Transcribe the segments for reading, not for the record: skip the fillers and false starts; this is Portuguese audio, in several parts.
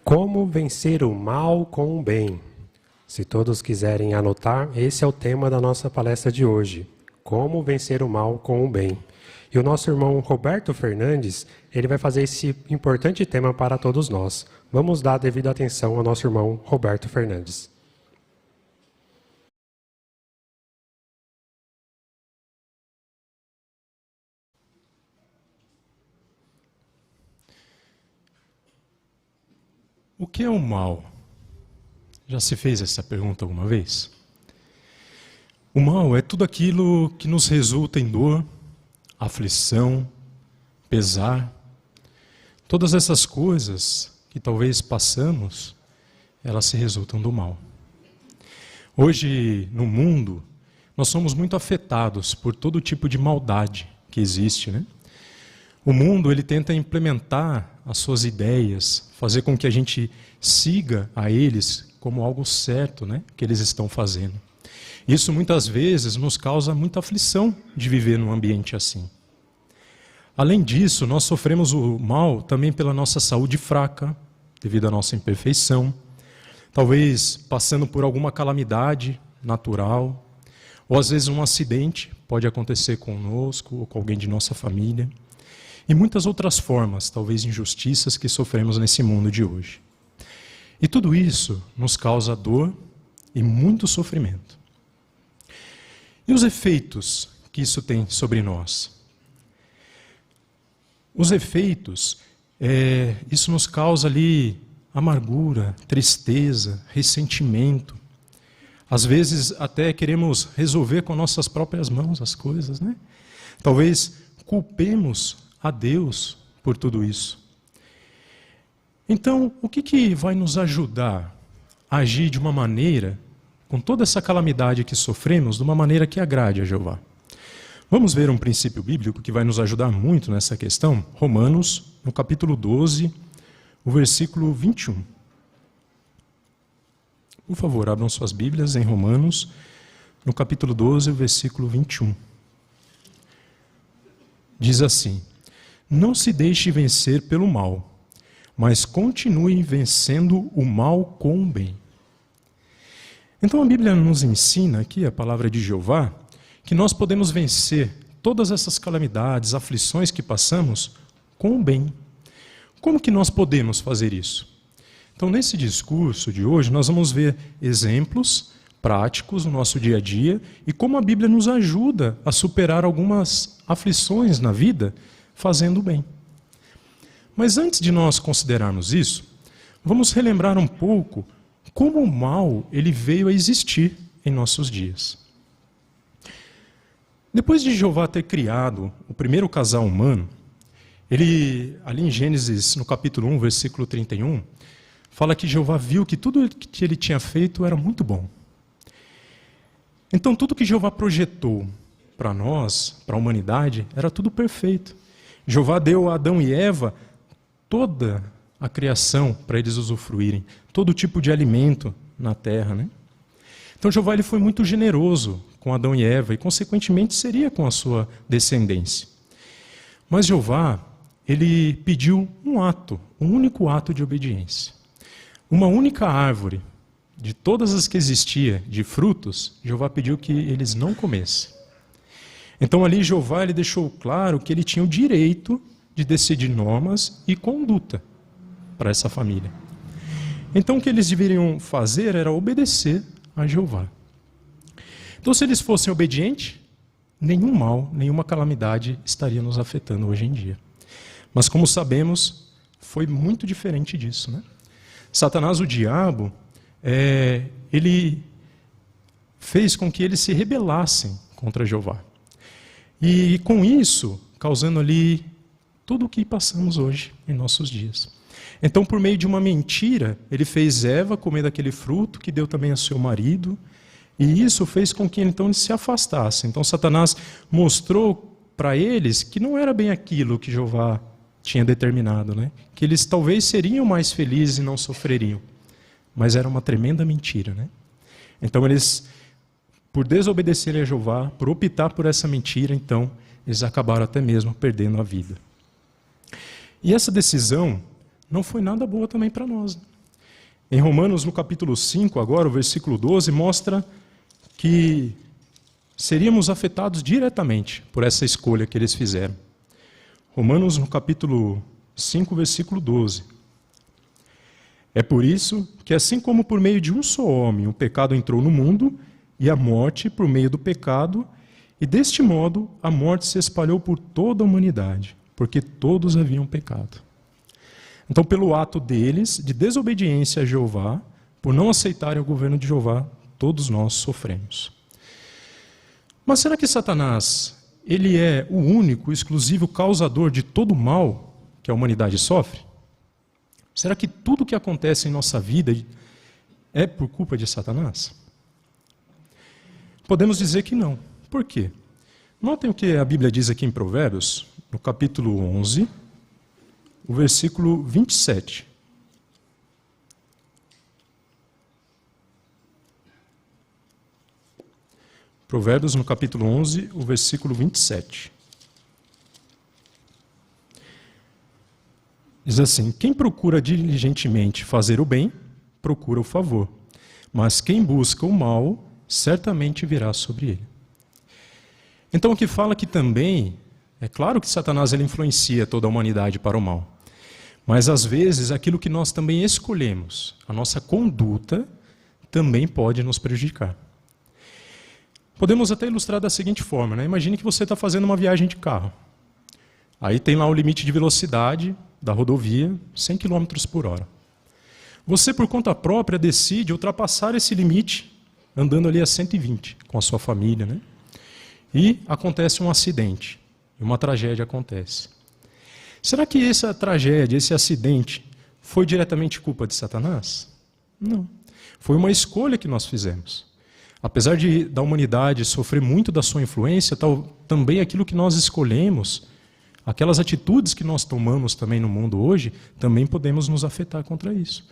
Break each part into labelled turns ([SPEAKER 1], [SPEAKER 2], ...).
[SPEAKER 1] Como vencer o mal com o bem? Se todos quiserem anotar, esse é o tema da nossa palestra de hoje. Como vencer o mal com o bem. E o nosso irmão Roberto Fernandes, ele vai fazer esse importante tema para todos nós. Vamos dar a devida atenção ao nosso irmão Roberto Fernandes.
[SPEAKER 2] O que é o mal? Já se fez essa pergunta alguma vez? O mal é tudo aquilo que nos resulta em dor, aflição, pesar. Todas essas coisas que talvez passamos, elas se resultam do mal. Hoje, no mundo, nós somos muito afetados por todo tipo de maldade que existe, né? O mundo, ele tenta implementar as suas ideias, fazer com que a gente siga a eles como algo certo, né, que eles estão fazendo. Isso muitas vezes nos causa muita aflição de viver num ambiente assim. Além disso, nós sofremos o mal também pela nossa saúde fraca, devido à nossa imperfeição, talvez passando por alguma calamidade natural, ou às vezes um acidente pode acontecer conosco ou com alguém de nossa família. E muitas outras formas, talvez injustiças, que sofremos nesse mundo de hoje. E tudo isso nos causa dor e muito sofrimento. E os efeitos que isso tem sobre nós? Os efeitos, isso nos causa ali amargura, tristeza, ressentimento. Às vezes até queremos resolver com nossas próprias mãos as coisas, né? Talvez culpemos a Deus por tudo isso. Então, o que vai nos ajudar a agir de uma maneira, com toda essa calamidade que sofremos, de uma maneira que agrade a Jeová? Vamos ver um princípio bíblico que vai nos ajudar muito nessa questão? Romanos, no capítulo 12, o versículo 21. Por favor, abram suas Bíblias em Romanos, no capítulo 12, o versículo 21. Diz assim: não se deixe vencer pelo mal, mas continue vencendo o mal com o bem. Então a Bíblia nos ensina aqui, a palavra de Jeová, que nós podemos vencer todas essas calamidades, aflições que passamos com o bem. Como que nós podemos fazer isso? Então nesse discurso de hoje nós vamos ver exemplos práticos no nosso dia a dia e como a Bíblia nos ajuda a superar algumas aflições na vida fazendo o bem. Mas antes de nós considerarmos isso, vamos relembrar um pouco como o mal ele veio a existir em nossos dias. Depois de Jeová ter criado o primeiro casal humano, ele, ali em Gênesis, no capítulo 1, versículo 31, fala que Jeová viu que tudo que ele tinha feito era muito bom. Então tudo que Jeová projetou para nós, para a humanidade, era tudo perfeito. Jeová deu a Adão e Eva toda a criação para eles usufruírem, todo tipo de alimento na terra, né? Então Jeová ele foi muito generoso com Adão e Eva e consequentemente seria com a sua descendência. Mas Jeová, ele pediu um único ato de obediência. Uma única árvore, de todas as que existia, de frutos, Jeová pediu que eles não comessem. Então ali Jeová ele deixou claro que ele tinha o direito de decidir normas e conduta para essa família. Então o que eles deveriam fazer era obedecer a Jeová. Então se eles fossem obedientes, nenhum mal, nenhuma calamidade estaria nos afetando hoje em dia. Mas como sabemos, foi muito diferente disso, né? Satanás, o diabo, ele fez com que eles se rebelassem contra Jeová. E com isso, causando ali tudo o que passamos hoje em nossos dias. Então, por meio de uma mentira, ele fez Eva comer daquele fruto que deu também ao seu marido, e isso fez com que então eles se afastassem. Então, Satanás mostrou para eles que não era bem aquilo que Jeová tinha determinado, né? Que eles talvez seriam mais felizes e não sofreriam. Mas era uma tremenda mentira, né? Então, eles, por desobedecerem a Jeová, por optar por essa mentira, então, eles acabaram até mesmo perdendo a vida. E essa decisão não foi nada boa também para nós. Em Romanos, no capítulo 5, agora, o versículo 12, mostra que seríamos afetados diretamente por essa escolha que eles fizeram. Romanos, no capítulo 5, versículo 12. É por isso que, assim como por meio de um só homem o pecado entrou no mundo, e a morte por meio do pecado, e deste modo a morte se espalhou por toda a humanidade, porque todos haviam pecado. Então, pelo ato deles, de desobediência a Jeová, por não aceitarem o governo de Jeová, todos nós sofremos. Mas será que Satanás, ele é o único, exclusivo causador de todo o mal que a humanidade sofre? Será que tudo o que acontece em nossa vida é por culpa de Satanás? Podemos dizer que não. Por quê? Notem o que a Bíblia diz aqui em Provérbios, no capítulo 11, o versículo 27. Provérbios, no capítulo 11, o versículo 27. Diz assim: quem procura diligentemente fazer o bem, procura o favor, mas quem busca o mal, certamente virá sobre ele. Então, o que fala que também, é claro que Satanás ele influencia toda a humanidade para o mal, mas às vezes aquilo que nós também escolhemos, a nossa conduta, também pode nos prejudicar. Podemos até ilustrar da seguinte forma, né? Imagine que você está fazendo uma viagem de carro. Aí tem lá o limite de velocidade da rodovia, 100 km por hora. Você, por conta própria, decide ultrapassar esse limite, andando ali a 120, com a sua família, né? E acontece um acidente, uma tragédia acontece. Será que essa tragédia, esse acidente, foi diretamente culpa de Satanás? Não. Foi uma escolha que nós fizemos. Apesar da humanidade sofrer muito da sua influência, também aquilo que nós escolhemos, aquelas atitudes que nós tomamos também no mundo hoje, também podemos nos afetar contra isso.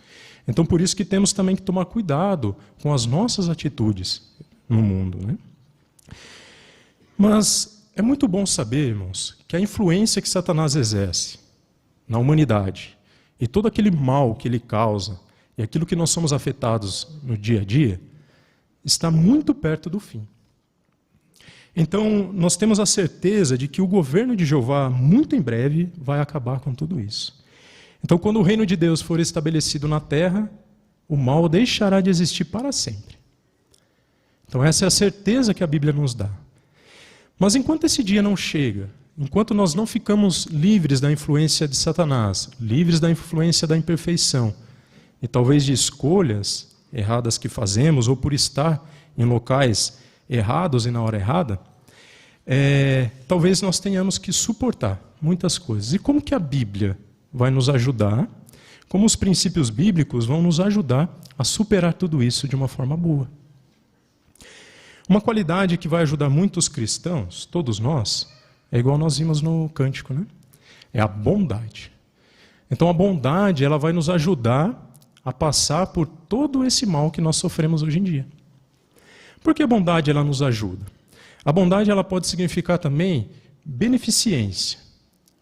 [SPEAKER 2] Então, por isso que temos também que tomar cuidado com as nossas atitudes no mundo, né? Mas é muito bom saber, irmãos, que a influência que Satanás exerce na humanidade e todo aquele mal que ele causa e aquilo que nós somos afetados no dia a dia está muito perto do fim. Então, nós temos a certeza de que o governo de Jeová, muito em breve, vai acabar com tudo isso. Então, quando o reino de Deus for estabelecido na terra, o mal deixará de existir para sempre. Então, essa é a certeza que a Bíblia nos dá. Mas enquanto esse dia não chega, enquanto nós não ficamos livres da influência de Satanás, livres da influência da imperfeição, e talvez de escolhas erradas que fazemos, ou por estar em locais errados e na hora errada, talvez nós tenhamos que suportar muitas coisas. E como que a Bíblia vai nos ajudar, como os princípios bíblicos vão nos ajudar a superar tudo isso de uma forma boa? Uma qualidade que vai ajudar muitos cristãos, todos nós, é igual nós vimos no cântico, né? É a bondade. Então a bondade, ela vai nos ajudar a passar por todo esse mal que nós sofremos hoje em dia. Por que a bondade ela nos ajuda? A bondade ela pode significar também beneficência.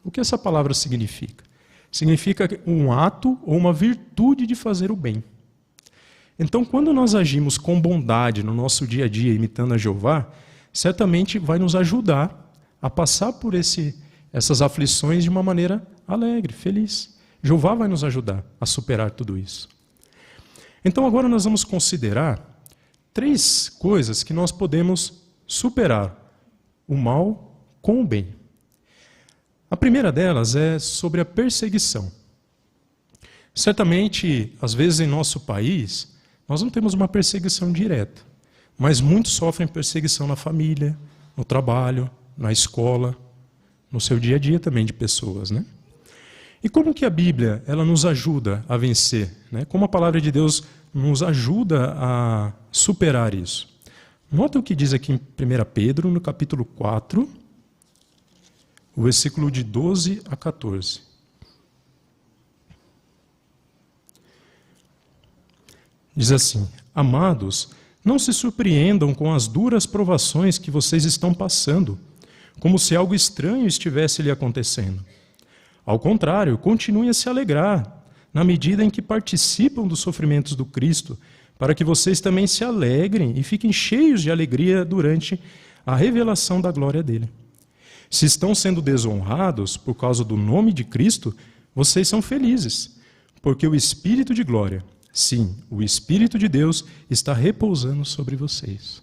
[SPEAKER 2] O que essa palavra significa? Significa um ato ou uma virtude de fazer o bem. Então, quando nós agimos com bondade no nosso dia a dia, imitando a Jeová, certamente vai nos ajudar a passar por essas aflições de uma maneira alegre, feliz. Jeová vai nos ajudar a superar tudo isso. Então, agora nós vamos considerar 3 coisas que nós podemos superar o mal com o bem. A primeira delas é sobre a perseguição. Certamente, às vezes em nosso país, nós não temos uma perseguição direta, mas muitos sofrem perseguição na família, no trabalho, na escola, no seu dia a dia também de pessoas, né? E como que a Bíblia ela nos ajuda a vencer? Né? Como a palavra de Deus nos ajuda a superar isso? Nota o que diz aqui em 1 Pedro, no capítulo 4, o versículo de 12 a 14. Diz assim: amados, não se surpreendam com as duras provações que vocês estão passando, como se algo estranho estivesse lhe acontecendo. Ao contrário, continuem a se alegrar, na medida em que participam dos sofrimentos do Cristo, para que vocês também se alegrem e fiquem cheios de alegria durante a revelação da glória dele. Se estão sendo desonrados por causa do nome de Cristo, vocês são felizes, porque o Espírito de glória, sim, o Espírito de Deus, está repousando sobre vocês.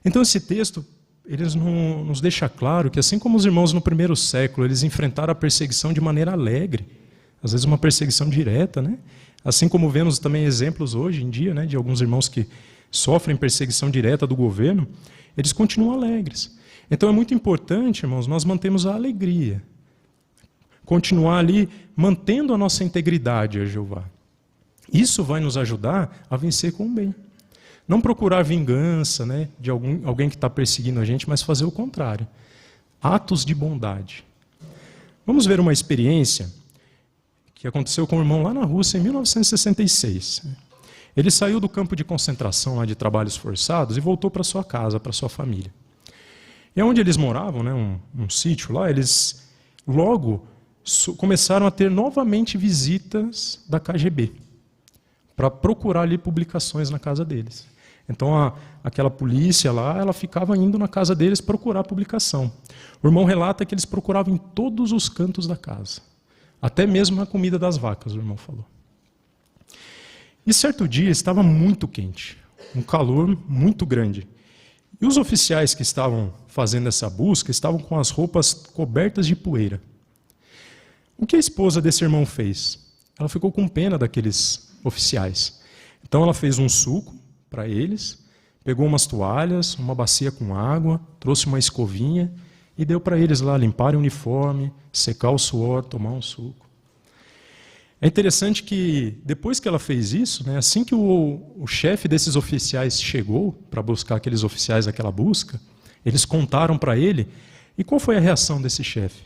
[SPEAKER 2] Então esse texto, ele nos deixa claro que assim como os irmãos no primeiro século, eles enfrentaram a perseguição de maneira alegre, às vezes uma perseguição direta, né? Assim como vemos também exemplos hoje em dia, né, de alguns irmãos que sofrem perseguição direta do governo, eles continuam alegres. Então é muito importante, irmãos, nós mantemos a alegria, continuar ali mantendo a nossa integridade a Jeová. Isso vai nos ajudar a vencer com o bem. Não procurar vingança, né, de alguém que está perseguindo a gente, mas fazer o contrário. Atos de bondade. Vamos ver uma experiência que aconteceu com um irmão lá na Rússia em 1966. Ele saiu do campo de concentração lá de trabalhos forçados e voltou para sua casa, para sua família. E onde eles moravam, né, um sítio lá, eles logo começaram a ter novamente visitas da KGB para procurar ali publicações na casa deles. Então aquela polícia lá, ela ficava indo na casa deles procurar publicação. O irmão relata que eles procuravam em todos os cantos da casa, até mesmo na comida das vacas, o irmão falou. E certo dia estava muito quente, um calor muito grande. E os oficiais que estavam fazendo essa busca estavam com as roupas cobertas de poeira. O que a esposa desse irmão fez? Ela ficou com pena daqueles oficiais. Então ela fez um suco para eles, pegou umas toalhas, uma bacia com água, trouxe uma escovinha e deu para eles lá limparem o uniforme, secar o suor, tomar um suco. É interessante que depois que ela fez isso, né, assim que o chefe desses oficiais chegou para buscar aqueles oficiais daquela busca, eles contaram para ele. E qual foi a reação desse chefe?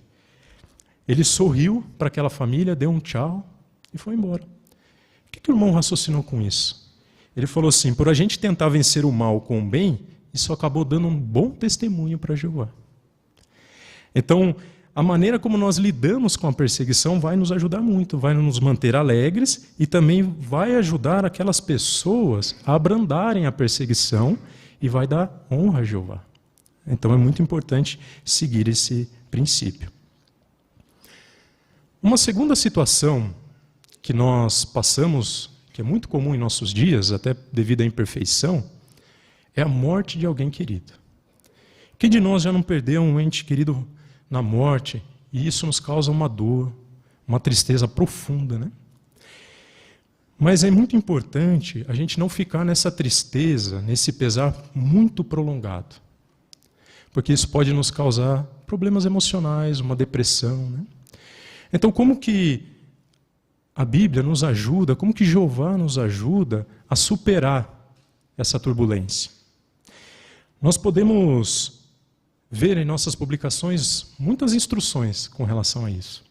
[SPEAKER 2] Ele sorriu para aquela família, deu um tchau e foi embora. O que o irmão raciocinou com isso? Ele falou assim: por a gente tentar vencer o mal com o bem, isso acabou dando um bom testemunho para Jeová. Então, a maneira como nós lidamos com a perseguição vai nos ajudar muito, vai nos manter alegres e também vai ajudar aquelas pessoas a abrandarem a perseguição e vai dar honra a Jeová. Então é muito importante seguir esse princípio. Uma segunda situação que nós passamos, que é muito comum em nossos dias, até devido à imperfeição, é a morte de alguém querido. Quem de nós já não perdeu um ente querido na morte, e isso nos causa uma dor, uma tristeza profunda, né? Mas é muito importante a gente não ficar nessa tristeza, nesse pesar muito prolongado, porque isso pode nos causar problemas emocionais, uma depressão, né? Então, como que a Bíblia nos ajuda, como que Jeová nos ajuda a superar essa turbulência? Nós podemos ver em nossas publicações muitas instruções com relação a isso.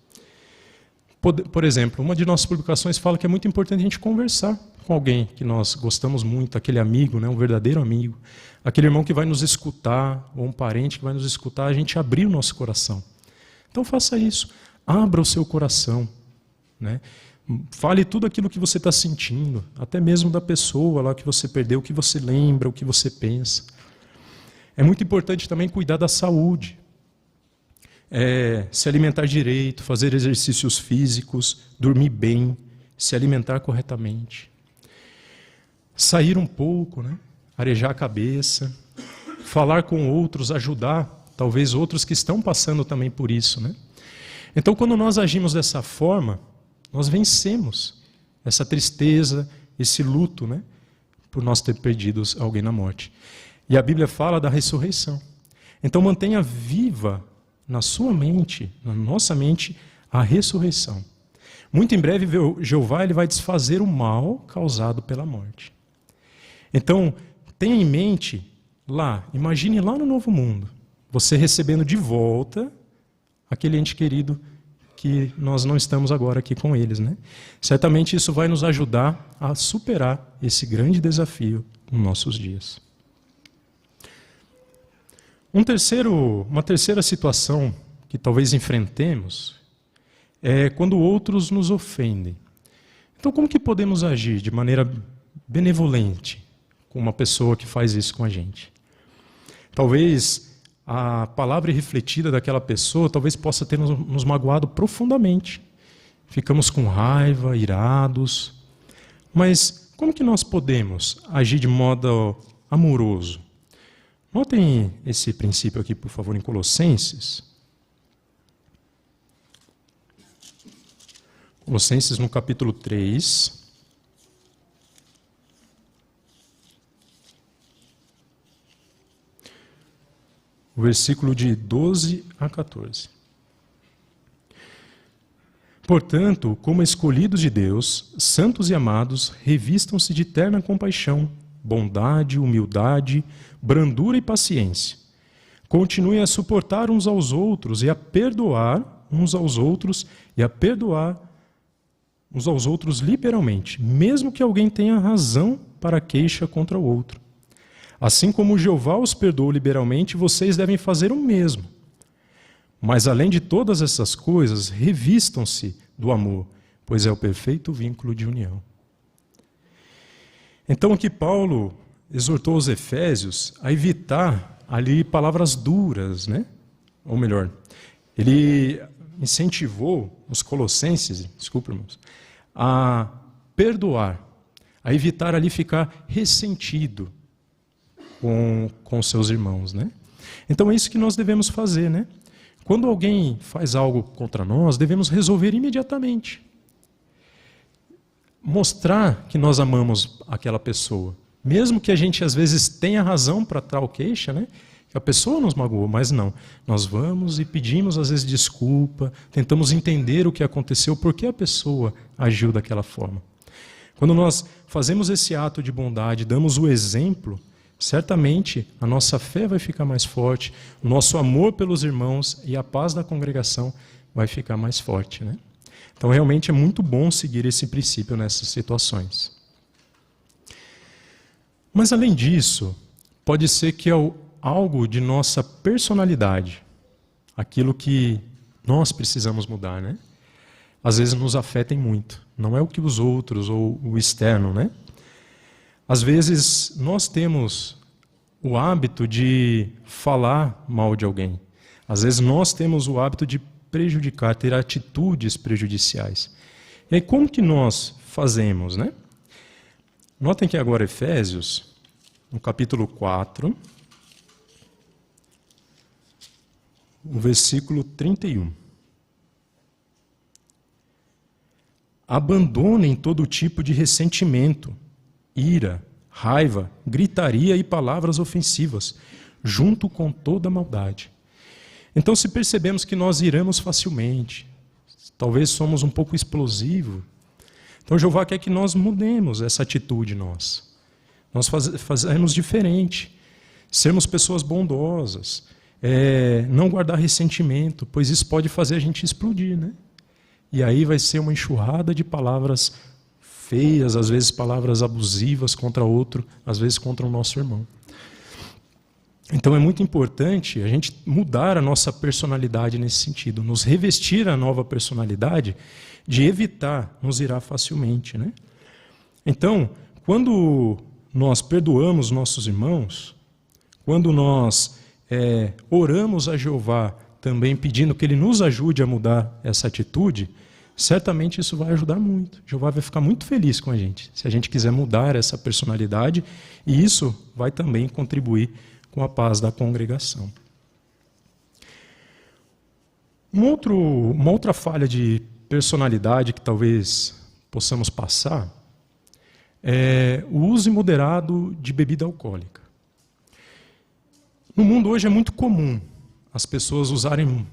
[SPEAKER 2] Por exemplo, uma de nossas publicações fala que é muito importante a gente conversar com alguém que nós gostamos muito, aquele amigo, né, um verdadeiro amigo, aquele irmão que vai nos escutar, ou um parente que vai nos escutar, a gente abrir o nosso coração. Então faça isso, abra o seu coração, né? Fale tudo aquilo que você está sentindo, até mesmo da pessoa lá que você perdeu, o que você lembra, o que você pensa. É muito importante também cuidar da saúde, se alimentar direito, fazer exercícios físicos, dormir bem, se alimentar corretamente. Sair um pouco, né? Arejar a cabeça, falar com outros, ajudar talvez outros que estão passando também por isso, né? Então, quando nós agimos dessa forma, nós vencemos essa tristeza, esse luto, né? Por nós ter perdido alguém na morte. E a Bíblia fala da ressurreição. Então mantenha viva na sua mente, na nossa mente, a ressurreição. Muito em breve, Jeová ele vai desfazer o mal causado pela morte. Então, tenha em mente lá, imagine lá no novo mundo, você recebendo de volta aquele ente querido que nós não estamos agora aqui com eles, né? Certamente isso vai nos ajudar a superar esse grande desafio nos nossos dias. Uma terceira situação que talvez enfrentemos quando outros nos ofendem. Então, como que podemos agir de maneira benevolente com uma pessoa que faz isso com a gente? Talvez a palavra irrefletida daquela pessoa talvez possa ter nos magoado profundamente. Ficamos com raiva, irados. Mas como que nós podemos agir de modo amoroso? Notem esse princípio aqui, por favor, em Colossenses. Colossenses no capítulo 3. O versículo de 12 a 14. Portanto, como escolhidos de Deus, santos e amados, revistam-se de terna compaixão, bondade, humildade, brandura e paciência. Continuem a suportar uns aos outros e a perdoar uns aos outros e a perdoar uns aos outros liberalmente, mesmo que alguém tenha razão para queixa contra o outro. Assim como Jeová os perdoou liberalmente, vocês devem fazer o mesmo. Mas além de todas essas coisas, revistam-se do amor, pois é o perfeito vínculo de união. Então aqui Paulo exortou os efésios a evitar ali palavras duras, né? Ou melhor, ele incentivou os colossenses, desculpa, irmãos, a perdoar, a evitar ali ficar ressentido com seus irmãos, né? Então é isso que nós devemos fazer, né? Quando alguém faz algo contra nós, devemos resolver imediatamente. Mostrar que nós amamos aquela pessoa. Mesmo que a gente às vezes tenha razão para tal queixa, né? Que a pessoa nos magoou, mas não. Nós vamos e pedimos às vezes desculpa, tentamos entender o que aconteceu, por que a pessoa agiu daquela forma. Quando nós fazemos esse ato de bondade, damos o exemplo, certamente a nossa fé vai ficar mais forte, o nosso amor pelos irmãos e a paz da congregação vai ficar mais forte, né? Então realmente é muito bom seguir esse princípio nessas situações. Mas além disso, pode ser que algo de nossa personalidade, aquilo que nós precisamos mudar, né? Às vezes nos afetem muito, não é o que os outros ou o externo, né? Às vezes nós temos o hábito de falar mal de alguém. Às vezes nós temos o hábito de prejudicar, ter atitudes prejudiciais. E aí como que nós fazemos, né? Notem que agora Efésios, no capítulo 4, o versículo 31. Abandonem todo tipo de ressentimento, ira, raiva, gritaria e palavras ofensivas, junto com toda maldade. Então, se percebemos que nós iramos facilmente, talvez somos um pouco explosivos, então Jeová quer que nós mudemos essa atitude nossa. Nós fazemos diferente, sermos pessoas bondosas, não guardar ressentimento, pois isso pode fazer a gente explodir, né? E aí vai ser uma enxurrada de palavras feias, às vezes palavras abusivas contra outro, às vezes contra o nosso irmão. Então é muito importante a gente mudar a nossa personalidade nesse sentido, nos revestir a nova personalidade de evitar nos irar facilmente, né? Então, quando nós perdoamos nossos irmãos, quando nós oramos a Jeová também pedindo que Ele nos ajude a mudar essa atitude, certamente isso vai ajudar muito. Jeová vai ficar muito feliz com a gente, se a gente quiser mudar essa personalidade, e isso vai também contribuir com a paz da congregação. Uma outra falha de personalidade que talvez possamos passar é o uso imoderado de bebida alcoólica. No mundo hoje é muito comum as pessoas usarem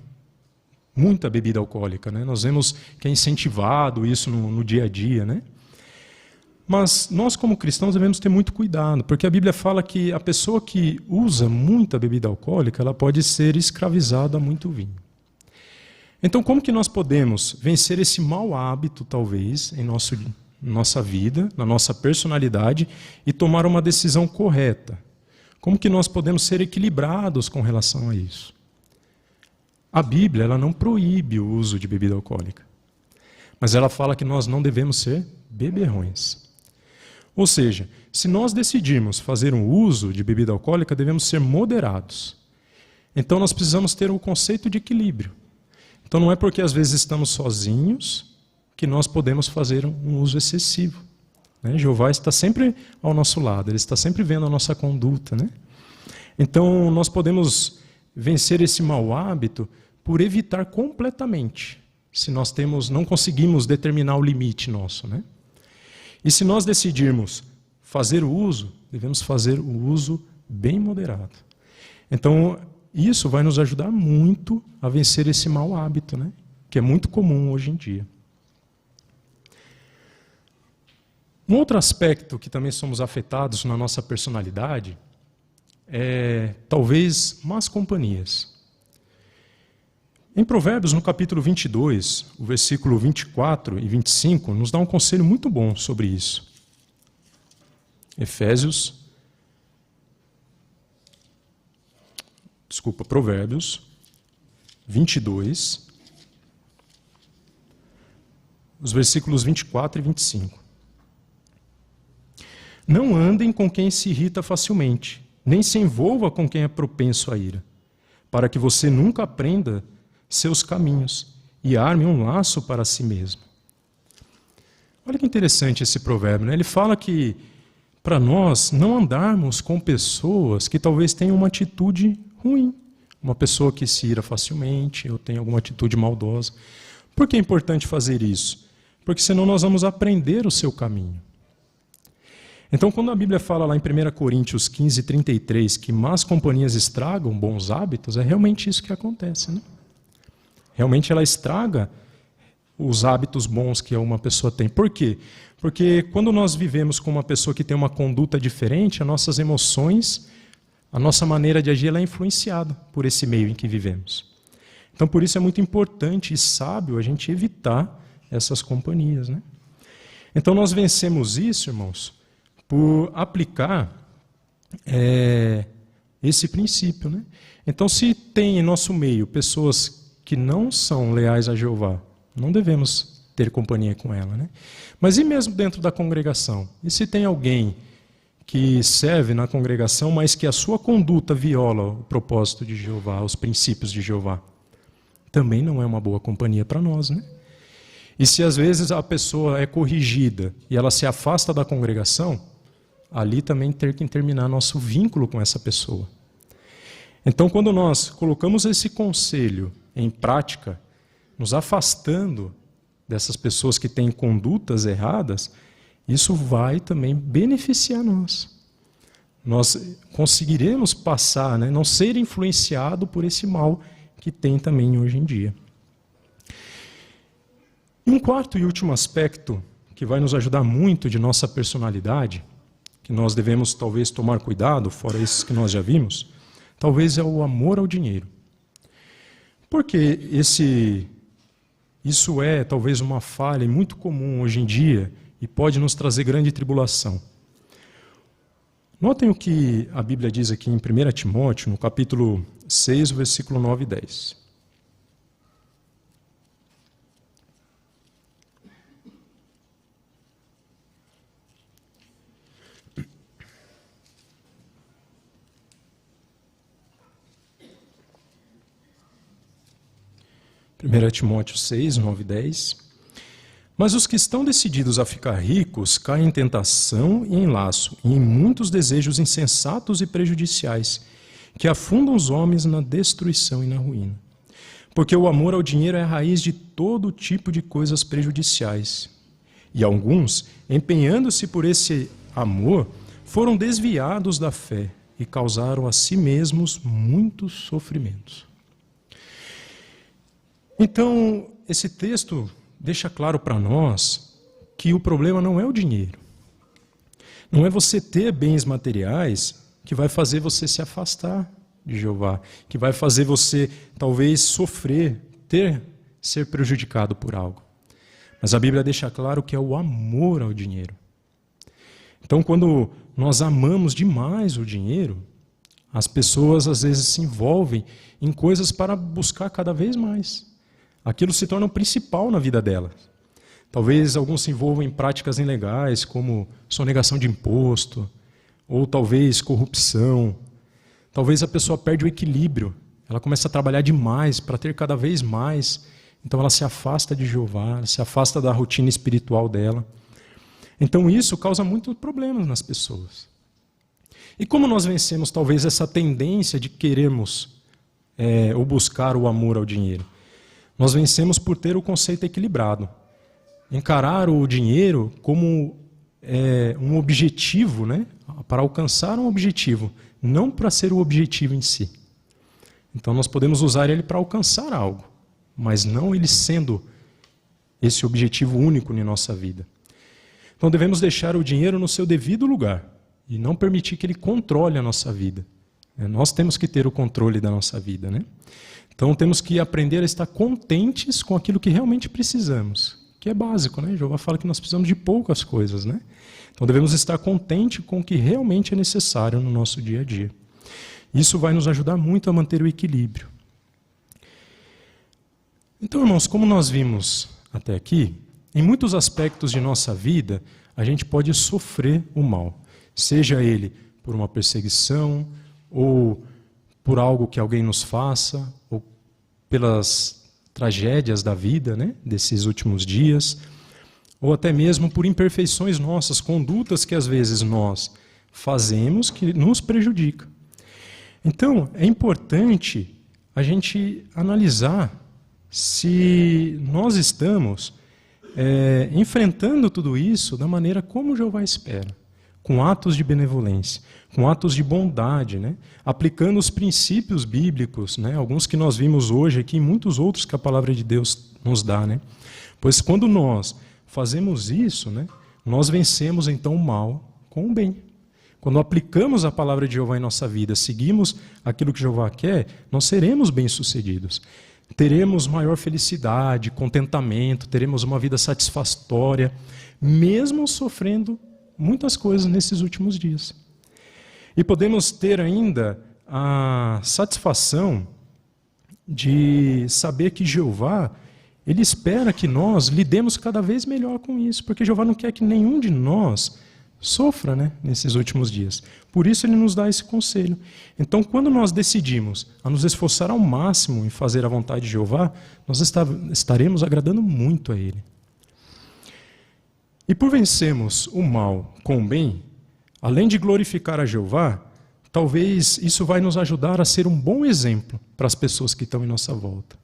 [SPEAKER 2] muita bebida alcoólica, né? Nós vemos que é incentivado isso no dia a dia, né? Mas nós, como cristãos, devemos ter muito cuidado, porque a Bíblia fala que a pessoa que usa muita bebida alcoólica, ela pode ser escravizada a muito vinho. Então, como que nós podemos vencer esse mau hábito, talvez, em nossa vida, na nossa personalidade, e tomar uma decisão correta? Como que nós podemos ser equilibrados com relação a isso? A Bíblia, ela não proíbe o uso de bebida alcoólica. Mas ela fala que nós não devemos ser beberrões. Ou seja, se nós decidirmos fazer um uso de bebida alcoólica, devemos ser moderados. Então nós precisamos ter o conceito de equilíbrio. Então não é porque às vezes estamos sozinhos que nós podemos fazer um uso excessivo. Né? Jeová está sempre ao nosso lado, ele está sempre vendo a nossa conduta. Né? Então nós podemos vencer esse mau hábito por evitar completamente, se nós não conseguimos determinar o limite nosso. Né? E se nós decidirmos fazer o uso, devemos fazer o uso bem moderado. Então, isso vai nos ajudar muito a vencer esse mau hábito, né? Que é muito comum hoje em dia. Um outro aspecto que também somos afetados na nossa personalidade é, talvez, más companhias. Em Provérbios, no capítulo 22, o versículo 24 e 25, nos dá um conselho muito bom sobre isso. Provérbios 22, os versículos 24 e 25. Não andem com quem se irrita facilmente, nem se envolva com quem é propenso à ira, para que você nunca aprenda seus caminhos e arme um laço para si mesmo. Olha que interessante esse provérbio, né? Ele fala que para nós não andarmos com pessoas que talvez tenham uma atitude ruim, uma pessoa que se ira facilmente ou tem alguma atitude maldosa. Por que é importante fazer isso? Porque senão nós vamos aprender o seu caminho. Então, quando a Bíblia fala lá em 1 Coríntios 15, 33, que más companhias estragam bons hábitos, é realmente isso que acontece, né? Realmente ela estraga os hábitos bons que uma pessoa tem. Por quê? Porque quando nós vivemos com uma pessoa que tem uma conduta diferente, as nossas emoções, a nossa maneira de agir ela é influenciada por esse meio em que vivemos. Então, por isso é muito importante e sábio a gente evitar essas companhias, né? Então, nós vencemos isso, irmãos, por aplicar esse princípio, né? Então, se tem em nosso meio pessoas que não são leais a Jeová, não devemos ter companhia com ela, né? Mas e mesmo dentro da congregação? E se tem alguém que serve na congregação, mas que a sua conduta viola o propósito de Jeová, os princípios de Jeová? Também não é uma boa companhia para nós, né? E se às vezes a pessoa é corrigida e ela se afasta da congregação, ali também tem que terminar nosso vínculo com essa pessoa. Então, quando nós colocamos esse conselho em prática, nos afastando dessas pessoas que têm condutas erradas, isso vai também beneficiar nós. Nós conseguiremos passar, né, não ser influenciado por esse mal que tem também hoje em dia. E um quarto e último aspecto que vai nos ajudar muito de nossa personalidade, que nós devemos talvez tomar cuidado, fora esses que nós já vimos, talvez é o amor ao dinheiro. Porque isso é talvez uma falha muito comum hoje em dia e pode nos trazer grande tribulação. Notem o que a Bíblia diz aqui em 1 Timóteo, no capítulo 6, versículo 9 e 10. Timóteo 6, 9 e 10. Mas os que estão decididos a ficar ricos caem em tentação e em laço, e em muitos desejos insensatos e prejudiciais, que afundam os homens na destruição e na ruína. Porque o amor ao dinheiro é a raiz de todo tipo de coisas prejudiciais. E alguns, empenhando-se por esse amor, foram desviados da fé e causaram a si mesmos muitos sofrimentos. Então, esse texto deixa claro para nós que o problema não é o dinheiro. Não é você ter bens materiais que vai fazer você se afastar de Jeová, que vai fazer você talvez sofrer, ser prejudicado por algo. Mas a Bíblia deixa claro que é o amor ao dinheiro. Então, quando nós amamos demais o dinheiro, as pessoas às vezes se envolvem em coisas para buscar cada vez mais. Aquilo se torna o principal na vida delas. Talvez alguns se envolvam em práticas ilegais, como sonegação de imposto, ou talvez corrupção. Talvez a pessoa perde o equilíbrio, ela começa a trabalhar demais para ter cada vez mais, então ela se afasta de Jeová, ela se afasta da rotina espiritual dela. Então isso causa muitos problemas nas pessoas. E como nós vencemos talvez essa tendência de querermos ou buscar o amor ao dinheiro? Nós vencemos por ter o conceito equilibrado. Encarar o dinheiro como um objetivo, né? Para alcançar um objetivo, não para ser o objetivo em si. Então nós podemos usar ele para alcançar algo, mas não ele sendo esse objetivo único em nossa vida. Então devemos deixar o dinheiro no seu devido lugar e não permitir que ele controle a nossa vida. Nós temos que ter o controle da nossa vida, né? Então temos que aprender a estar contentes com aquilo que realmente precisamos, que é básico, né? Jeová fala que nós precisamos de poucas coisas, né? Então devemos estar contentes com o que realmente é necessário no nosso dia a dia. Isso vai nos ajudar muito a manter o equilíbrio. Então, irmãos, como nós vimos até aqui, em muitos aspectos de nossa vida, a gente pode sofrer o mal. Seja ele por uma perseguição, ou por algo que alguém nos faça, ou pelas tragédias da vida, né, desses últimos dias, ou até mesmo por imperfeições nossas, condutas que às vezes nós fazemos que nos prejudicam. Então, é importante a gente analisar se nós estamos enfrentando tudo isso da maneira como Jeová espera, com atos de benevolência, com atos de bondade, né? Aplicando os princípios bíblicos, né? Alguns que nós vimos hoje aqui e muitos outros que a palavra de Deus nos dá, né? Pois quando nós fazemos isso, né, nós vencemos então o mal com o bem. Quando aplicamos a palavra de Jeová em nossa vida, seguimos aquilo que Jeová quer, nós seremos bem-sucedidos. Teremos maior felicidade, contentamento, teremos uma vida satisfatória, mesmo sofrendo muitas coisas nesses últimos dias. E podemos ter ainda a satisfação de saber que Jeová, Ele espera que nós lidemos cada vez melhor com isso, porque Jeová não quer que nenhum de nós sofra, né, nesses últimos dias. Por isso Ele nos dá esse conselho. Então, quando nós decidimos a nos esforçar ao máximo em fazer a vontade de Jeová, nós estaremos agradando muito a Ele. E por vencermos o mal com o bem, além de glorificar a Jeová, talvez isso vai nos ajudar a ser um bom exemplo para as pessoas que estão em nossa volta.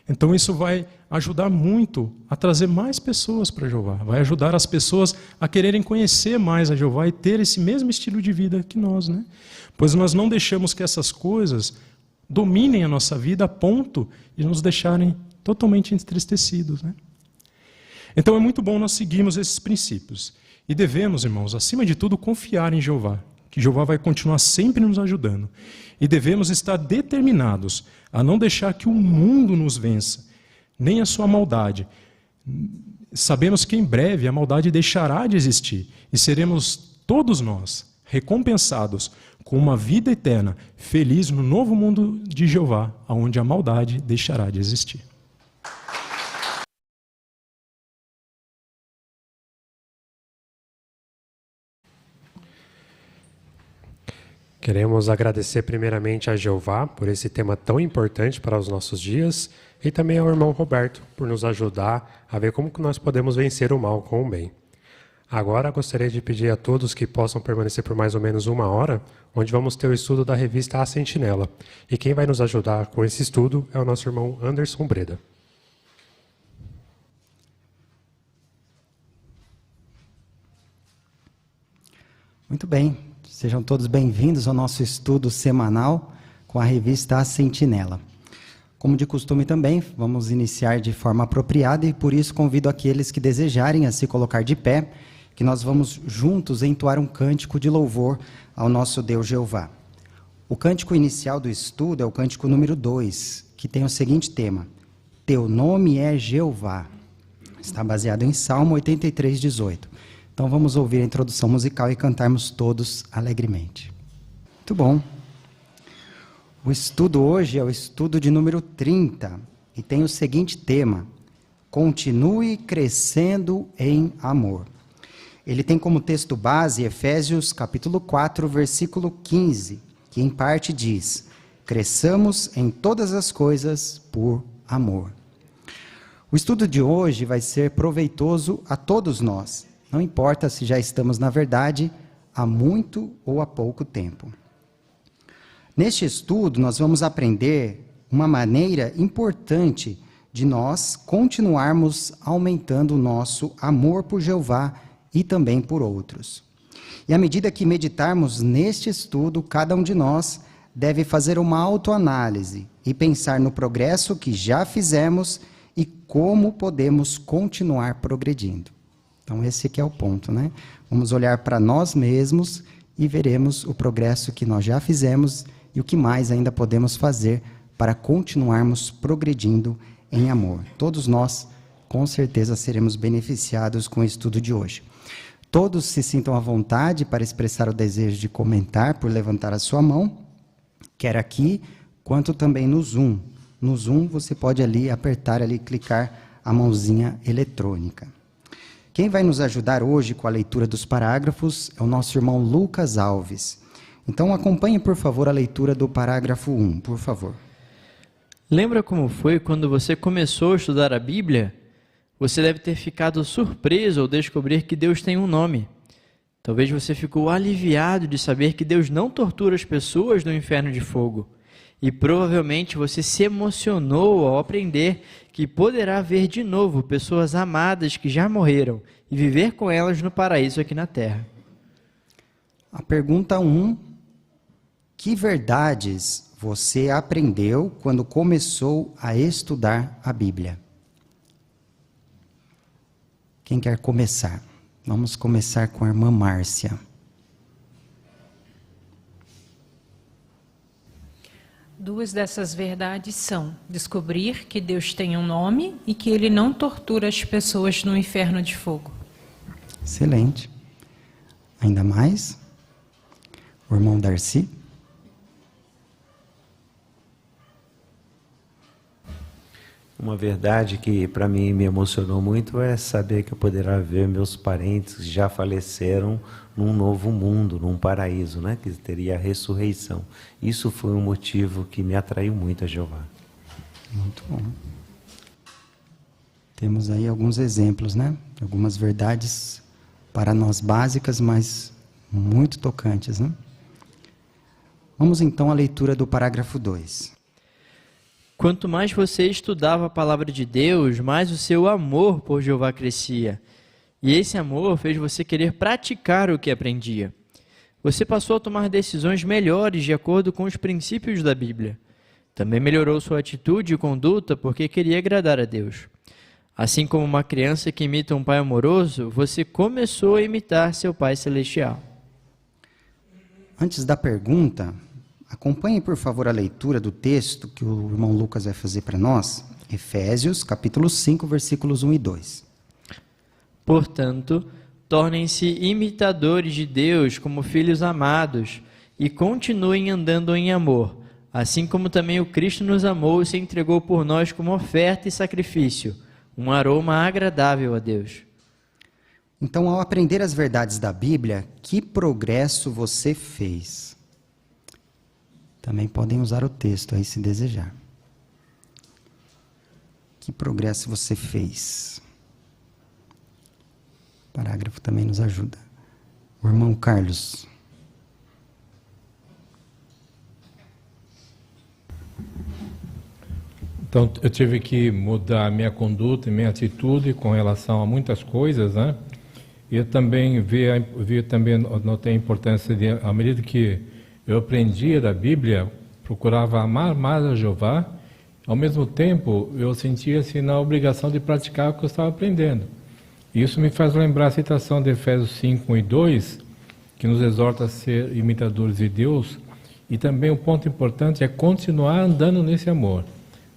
[SPEAKER 2] Então isso vai ajudar muito a trazer mais pessoas para Jeová, vai ajudar as pessoas a quererem conhecer mais a Jeová e ter esse mesmo estilo de vida que nós, né? Pois nós não deixamos que essas coisas dominem a nossa vida a ponto de nos deixarem totalmente entristecidos, né? Então é muito bom nós seguirmos esses princípios. E devemos, irmãos, acima de tudo, confiar em Jeová, que Jeová vai continuar sempre nos ajudando. E devemos estar determinados a não deixar que o mundo nos vença, nem a sua maldade. Sabemos que em breve a maldade deixará de existir e seremos todos nós recompensados com uma vida eterna, feliz no novo mundo de Jeová, onde a maldade deixará de existir.
[SPEAKER 1] Queremos agradecer primeiramente a Jeová por esse tema tão importante para os nossos dias e também ao irmão Roberto por nos ajudar a ver como que nós podemos vencer o mal com o bem. Agora gostaria de pedir a todos que possam permanecer por mais ou menos 1 hora, onde vamos ter o estudo da revista A Sentinela. E quem vai nos ajudar com esse estudo é o nosso irmão Anderson Breda.
[SPEAKER 3] Muito bem. Sejam todos bem-vindos ao nosso estudo semanal com a revista A Sentinela. Como de costume também, vamos iniciar de forma apropriada e por isso convido aqueles que desejarem a se colocar de pé, que nós vamos juntos entoar um cântico de louvor ao nosso Deus Jeová. O cântico inicial do estudo é o cântico número 2, que tem o seguinte tema: Teu nome é Jeová. Está baseado em Salmo 83, 18. Então vamos ouvir a introdução musical e cantarmos todos alegremente. Muito bom. O estudo hoje é o estudo de número 30 e tem o seguinte tema: continue crescendo em amor. Ele tem como texto base Efésios capítulo 4, versículo 15, que em parte diz: cresçamos em todas as coisas por amor. O estudo de hoje vai ser proveitoso a todos nós, não importa se já estamos na verdade há muito ou há pouco tempo. Neste estudo, nós vamos aprender uma maneira importante de nós continuarmos aumentando o nosso amor por Jeová e também por outros. E à medida que meditarmos neste estudo, cada um de nós deve fazer uma autoanálise e pensar no progresso que já fizemos e como podemos continuar progredindo. Então esse aqui é o ponto, né? Vamos olhar para nós mesmos e veremos o progresso que nós já fizemos e o que mais ainda podemos fazer para continuarmos progredindo em amor. Todos nós, com certeza, seremos beneficiados com o estudo de hoje. Todos se sintam à vontade para expressar o desejo de comentar por levantar a sua mão, quer aqui, quanto também no Zoom. No Zoom, você pode ali apertar, ali, clicar a mãozinha eletrônica. Quem vai nos ajudar hoje com a leitura dos parágrafos é o nosso irmão Lucas Alves. Então, acompanhe, por favor, a leitura do parágrafo 1, por favor.
[SPEAKER 4] Lembra como foi quando você começou a estudar a Bíblia? Você deve ter ficado surpreso ao descobrir que Deus tem um nome. Talvez você ficou aliviado de saber que Deus não tortura as pessoas no inferno de fogo. E provavelmente você se emocionou ao aprender que poderá ver de novo pessoas amadas que já morreram e viver com elas no paraíso aqui na terra.
[SPEAKER 3] A pergunta 1: que verdades você aprendeu quando começou a estudar a Bíblia? Quem quer começar? Vamos começar com a irmã Márcia.
[SPEAKER 5] Duas dessas verdades são descobrir que Deus tem um nome e que Ele não tortura as pessoas no inferno de fogo.
[SPEAKER 3] Excelente. Ainda mais? O irmão Darcy?
[SPEAKER 6] Uma verdade que para mim me emocionou muito é saber que eu poderá ver meus parentes que já faleceram num novo mundo, num paraíso, né? Que teria a ressurreição. Isso foi um motivo que me atraiu muito a Jeová.
[SPEAKER 3] Muito bom. Temos aí alguns exemplos, né? Algumas verdades para nós básicas, mas muito tocantes, né? Vamos então à leitura do parágrafo 2.
[SPEAKER 4] Quanto mais você estudava a palavra de Deus, mais o seu amor por Jeová crescia. E esse amor fez você querer praticar o que aprendia. Você passou a tomar decisões melhores de acordo com os princípios da Bíblia. Também melhorou sua atitude e conduta porque queria agradar a Deus. Assim como uma criança que imita um pai amoroso, você começou a imitar seu Pai Celestial.
[SPEAKER 3] Antes da pergunta, acompanhe, por favor, a leitura do texto que o irmão Lucas vai fazer para nós. Efésios, capítulo 5, versículos 1 e 2.
[SPEAKER 4] Portanto, tornem-se imitadores de Deus como filhos amados e continuem andando em amor, assim como também o Cristo nos amou e se entregou por nós como oferta e sacrifício, um aroma agradável a Deus.
[SPEAKER 3] Então, ao aprender as verdades da Bíblia, que progresso você fez? Também podem usar o texto aí se desejar. Que progresso você fez? O parágrafo também nos ajuda. O irmão Carlos.
[SPEAKER 7] Então, eu tive que mudar a minha conduta e minha atitude com relação a muitas coisas, né? E eu também notei a importância de, à medida que eu aprendia da Bíblia, procurava amar mais a Jeová, ao mesmo tempo eu sentia-se na obrigação de praticar o que eu estava aprendendo. Isso me faz lembrar a citação de Efésios 5, 1 e 2, que nos exorta a ser imitadores de Deus, e também um ponto importante é continuar andando nesse amor.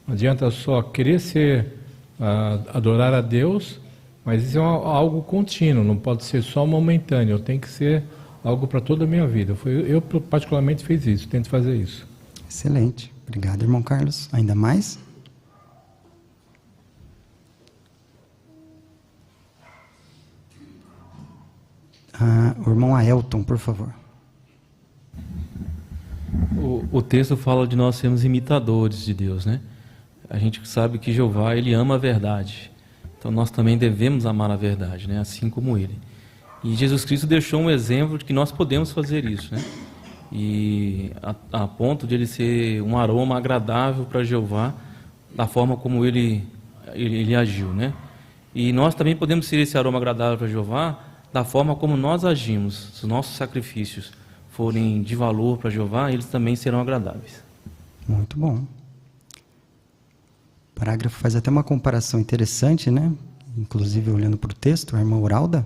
[SPEAKER 7] Não adianta só querer adorar a Deus, mas isso é algo contínuo, não pode ser só momentâneo, tem que ser algo para toda a minha vida. Eu particularmente fiz isso, tento fazer isso.
[SPEAKER 3] Excelente. Obrigado, irmão Carlos. Ainda mais? O irmão Aelton, por favor.
[SPEAKER 8] O texto fala de nós sermos imitadores de Deus, né? A gente sabe que Jeová, ele ama a verdade. Então nós também devemos amar a verdade, né? Assim como ele. E Jesus Cristo deixou um exemplo de que nós podemos fazer isso, né? E a ponto de ele ser um aroma agradável para Jeová, da forma como ele agiu, né? E nós também podemos ser esse aroma agradável para Jeová, da forma como nós agimos. Se os nossos sacrifícios forem de valor para Jeová, eles também serão agradáveis.
[SPEAKER 3] Muito bom. O parágrafo faz até uma comparação interessante, né? Inclusive olhando para o texto, a irmã Uralda.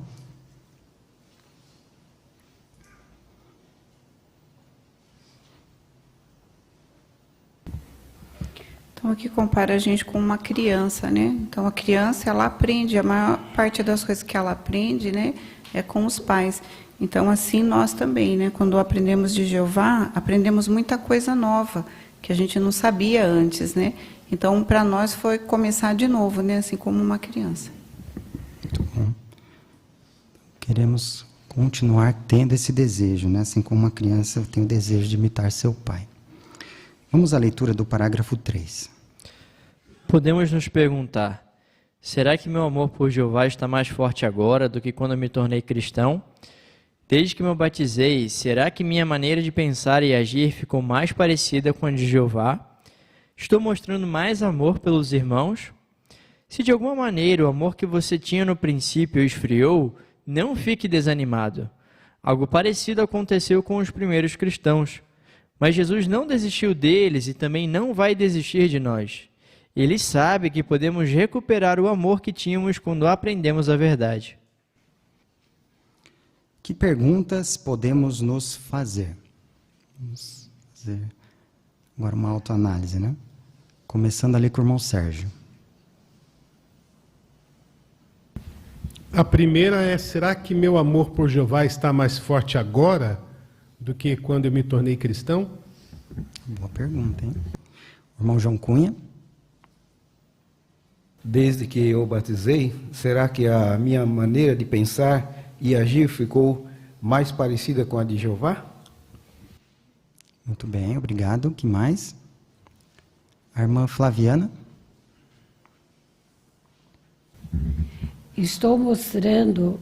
[SPEAKER 9] Então aqui compara a gente com uma criança, né? Então a criança, ela aprende, a maior parte das coisas que ela aprende, né, é com os pais. Então assim nós também, né, quando aprendemos de Jeová, aprendemos muita coisa nova que a gente não sabia antes, né? Então para nós foi começar de novo, né, assim como uma criança.
[SPEAKER 3] Muito bom. Queremos continuar tendo esse desejo, né? Assim como uma criança tem o desejo de imitar seu pai. Vamos à leitura do parágrafo 3.
[SPEAKER 4] Podemos nos perguntar: será que meu amor por Jeová está mais forte agora do que quando eu me tornei cristão? Desde que me batizei, será que minha maneira de pensar e agir ficou mais parecida com a de Jeová? Estou mostrando mais amor pelos irmãos? Se de alguma maneira o amor que você tinha no princípio esfriou, não fique desanimado. Algo parecido aconteceu com os primeiros cristãos. Mas Jesus não desistiu deles e também não vai desistir de nós. Ele sabe que podemos recuperar o amor que tínhamos quando aprendemos a verdade.
[SPEAKER 3] Que perguntas podemos nos fazer? Vamos fazer agora uma autoanálise, né? Começando ali com o irmão Sérgio.
[SPEAKER 10] A primeira é: será que meu amor por Jeová está mais forte agora do que quando eu me tornei cristão?
[SPEAKER 3] Boa pergunta, hein? O irmão João Cunha.
[SPEAKER 11] Desde que eu batizei, será que a minha maneira de pensar e agir ficou mais parecida com a de Jeová?
[SPEAKER 3] Muito bem, obrigado. Que mais? A irmã Flaviana.
[SPEAKER 12] Estou mostrando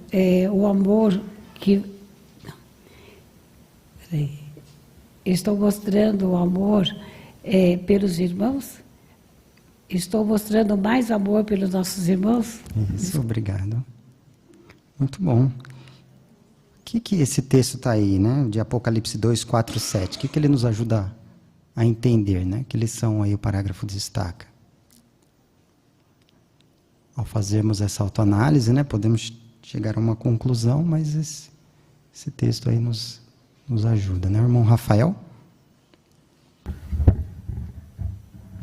[SPEAKER 12] o amor que... Estou mostrando o amor pelos irmãos? Estou mostrando mais amor pelos nossos irmãos?
[SPEAKER 3] Isso, obrigado. Muito bom. O que esse texto está aí, né? De Apocalipse 2, 4, 7. O que ele nos ajuda a entender, né? Que lição aí o parágrafo destaca? Ao fazermos essa autoanálise, né? Podemos chegar a uma conclusão, mas esse texto aí nos ajuda, né, irmão Rafael?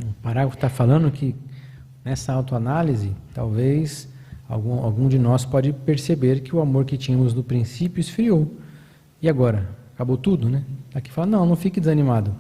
[SPEAKER 13] O parágrafo está falando que nessa autoanálise, talvez algum de nós pode perceber que o amor que tínhamos no princípio esfriou. E agora? Acabou tudo, né? Aqui fala, não fique desanimado.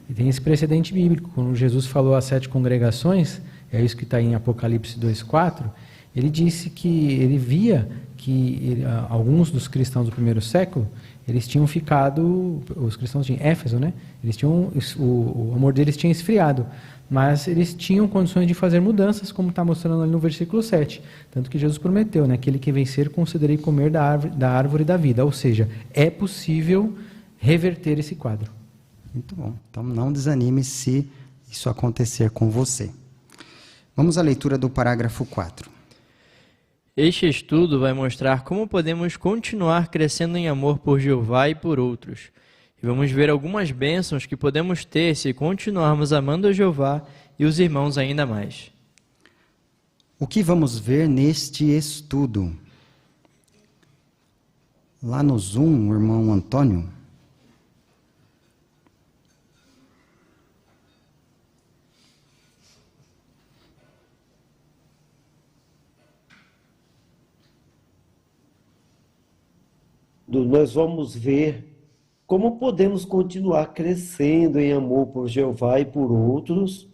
[SPEAKER 13] E tem esse precedente bíblico. Quando Jesus falou às 7 congregações, é isso que está em Apocalipse 2,4, ele disse que ele via que alguns dos cristãos do primeiro século, eles tinham ficado, os cristãos de Éfeso, né? Eles tinham, o amor deles tinha esfriado, mas eles tinham condições de fazer mudanças, como está mostrando ali no versículo 7. Tanto que Jesus prometeu, né? Aquele que vencer, concederei comer da árvore da vida. Ou seja, é possível reverter esse quadro.
[SPEAKER 3] Muito bom. Então não desanime se isso acontecer com você. Vamos à leitura do parágrafo 4.
[SPEAKER 4] Este estudo vai mostrar como podemos continuar crescendo em amor por Jeová e por outros. E vamos ver algumas bênçãos que podemos ter se continuarmos amando a Jeová e os irmãos ainda mais.
[SPEAKER 3] O que vamos ver neste estudo? Lá no Zoom, o irmão Antônio.
[SPEAKER 14] Nós vamos ver como podemos continuar crescendo em amor por Jeová e por outros,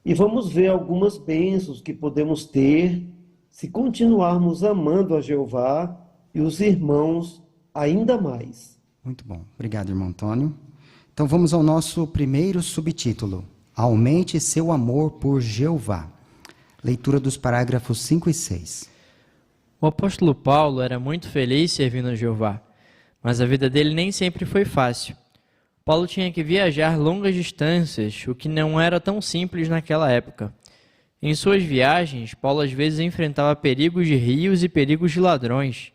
[SPEAKER 14] e vamos ver algumas bênçãos que podemos ter se continuarmos amando a Jeová e os irmãos ainda mais.
[SPEAKER 3] Muito bom. Obrigado, irmão Antônio. Então vamos ao nosso primeiro subtítulo. Aumente seu amor por Jeová. Leitura dos parágrafos 5 e 6.
[SPEAKER 4] O apóstolo Paulo era muito feliz servindo a Jeová, mas a vida dele nem sempre foi fácil. Paulo tinha que viajar longas distâncias, o que não era tão simples naquela época. Em suas viagens, Paulo às vezes enfrentava perigos de rios e perigos de ladrões,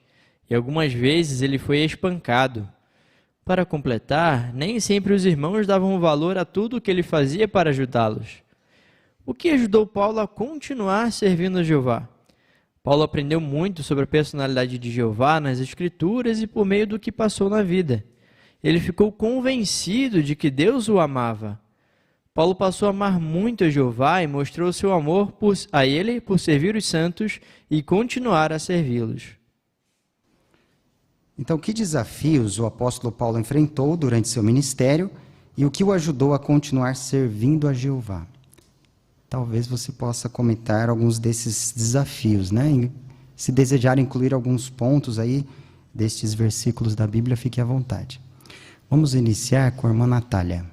[SPEAKER 4] e algumas vezes ele foi espancado. Para completar, nem sempre os irmãos davam valor a tudo o que ele fazia para ajudá-los. O que ajudou Paulo a continuar servindo a Jeová? Paulo aprendeu muito sobre a personalidade de Jeová nas Escrituras e por meio do que passou na vida. Ele ficou convencido de que Deus o amava. Paulo passou a amar muito a Jeová e mostrou seu amor a ele por servir os santos e continuar a servi-los.
[SPEAKER 3] Então, que desafios o apóstolo Paulo enfrentou durante seu ministério e o que o ajudou a continuar servindo a Jeová? Talvez você possa comentar alguns desses desafios, né? E se desejar incluir alguns pontos aí destes versículos da Bíblia, fique à vontade. Vamos iniciar com a irmã Natália.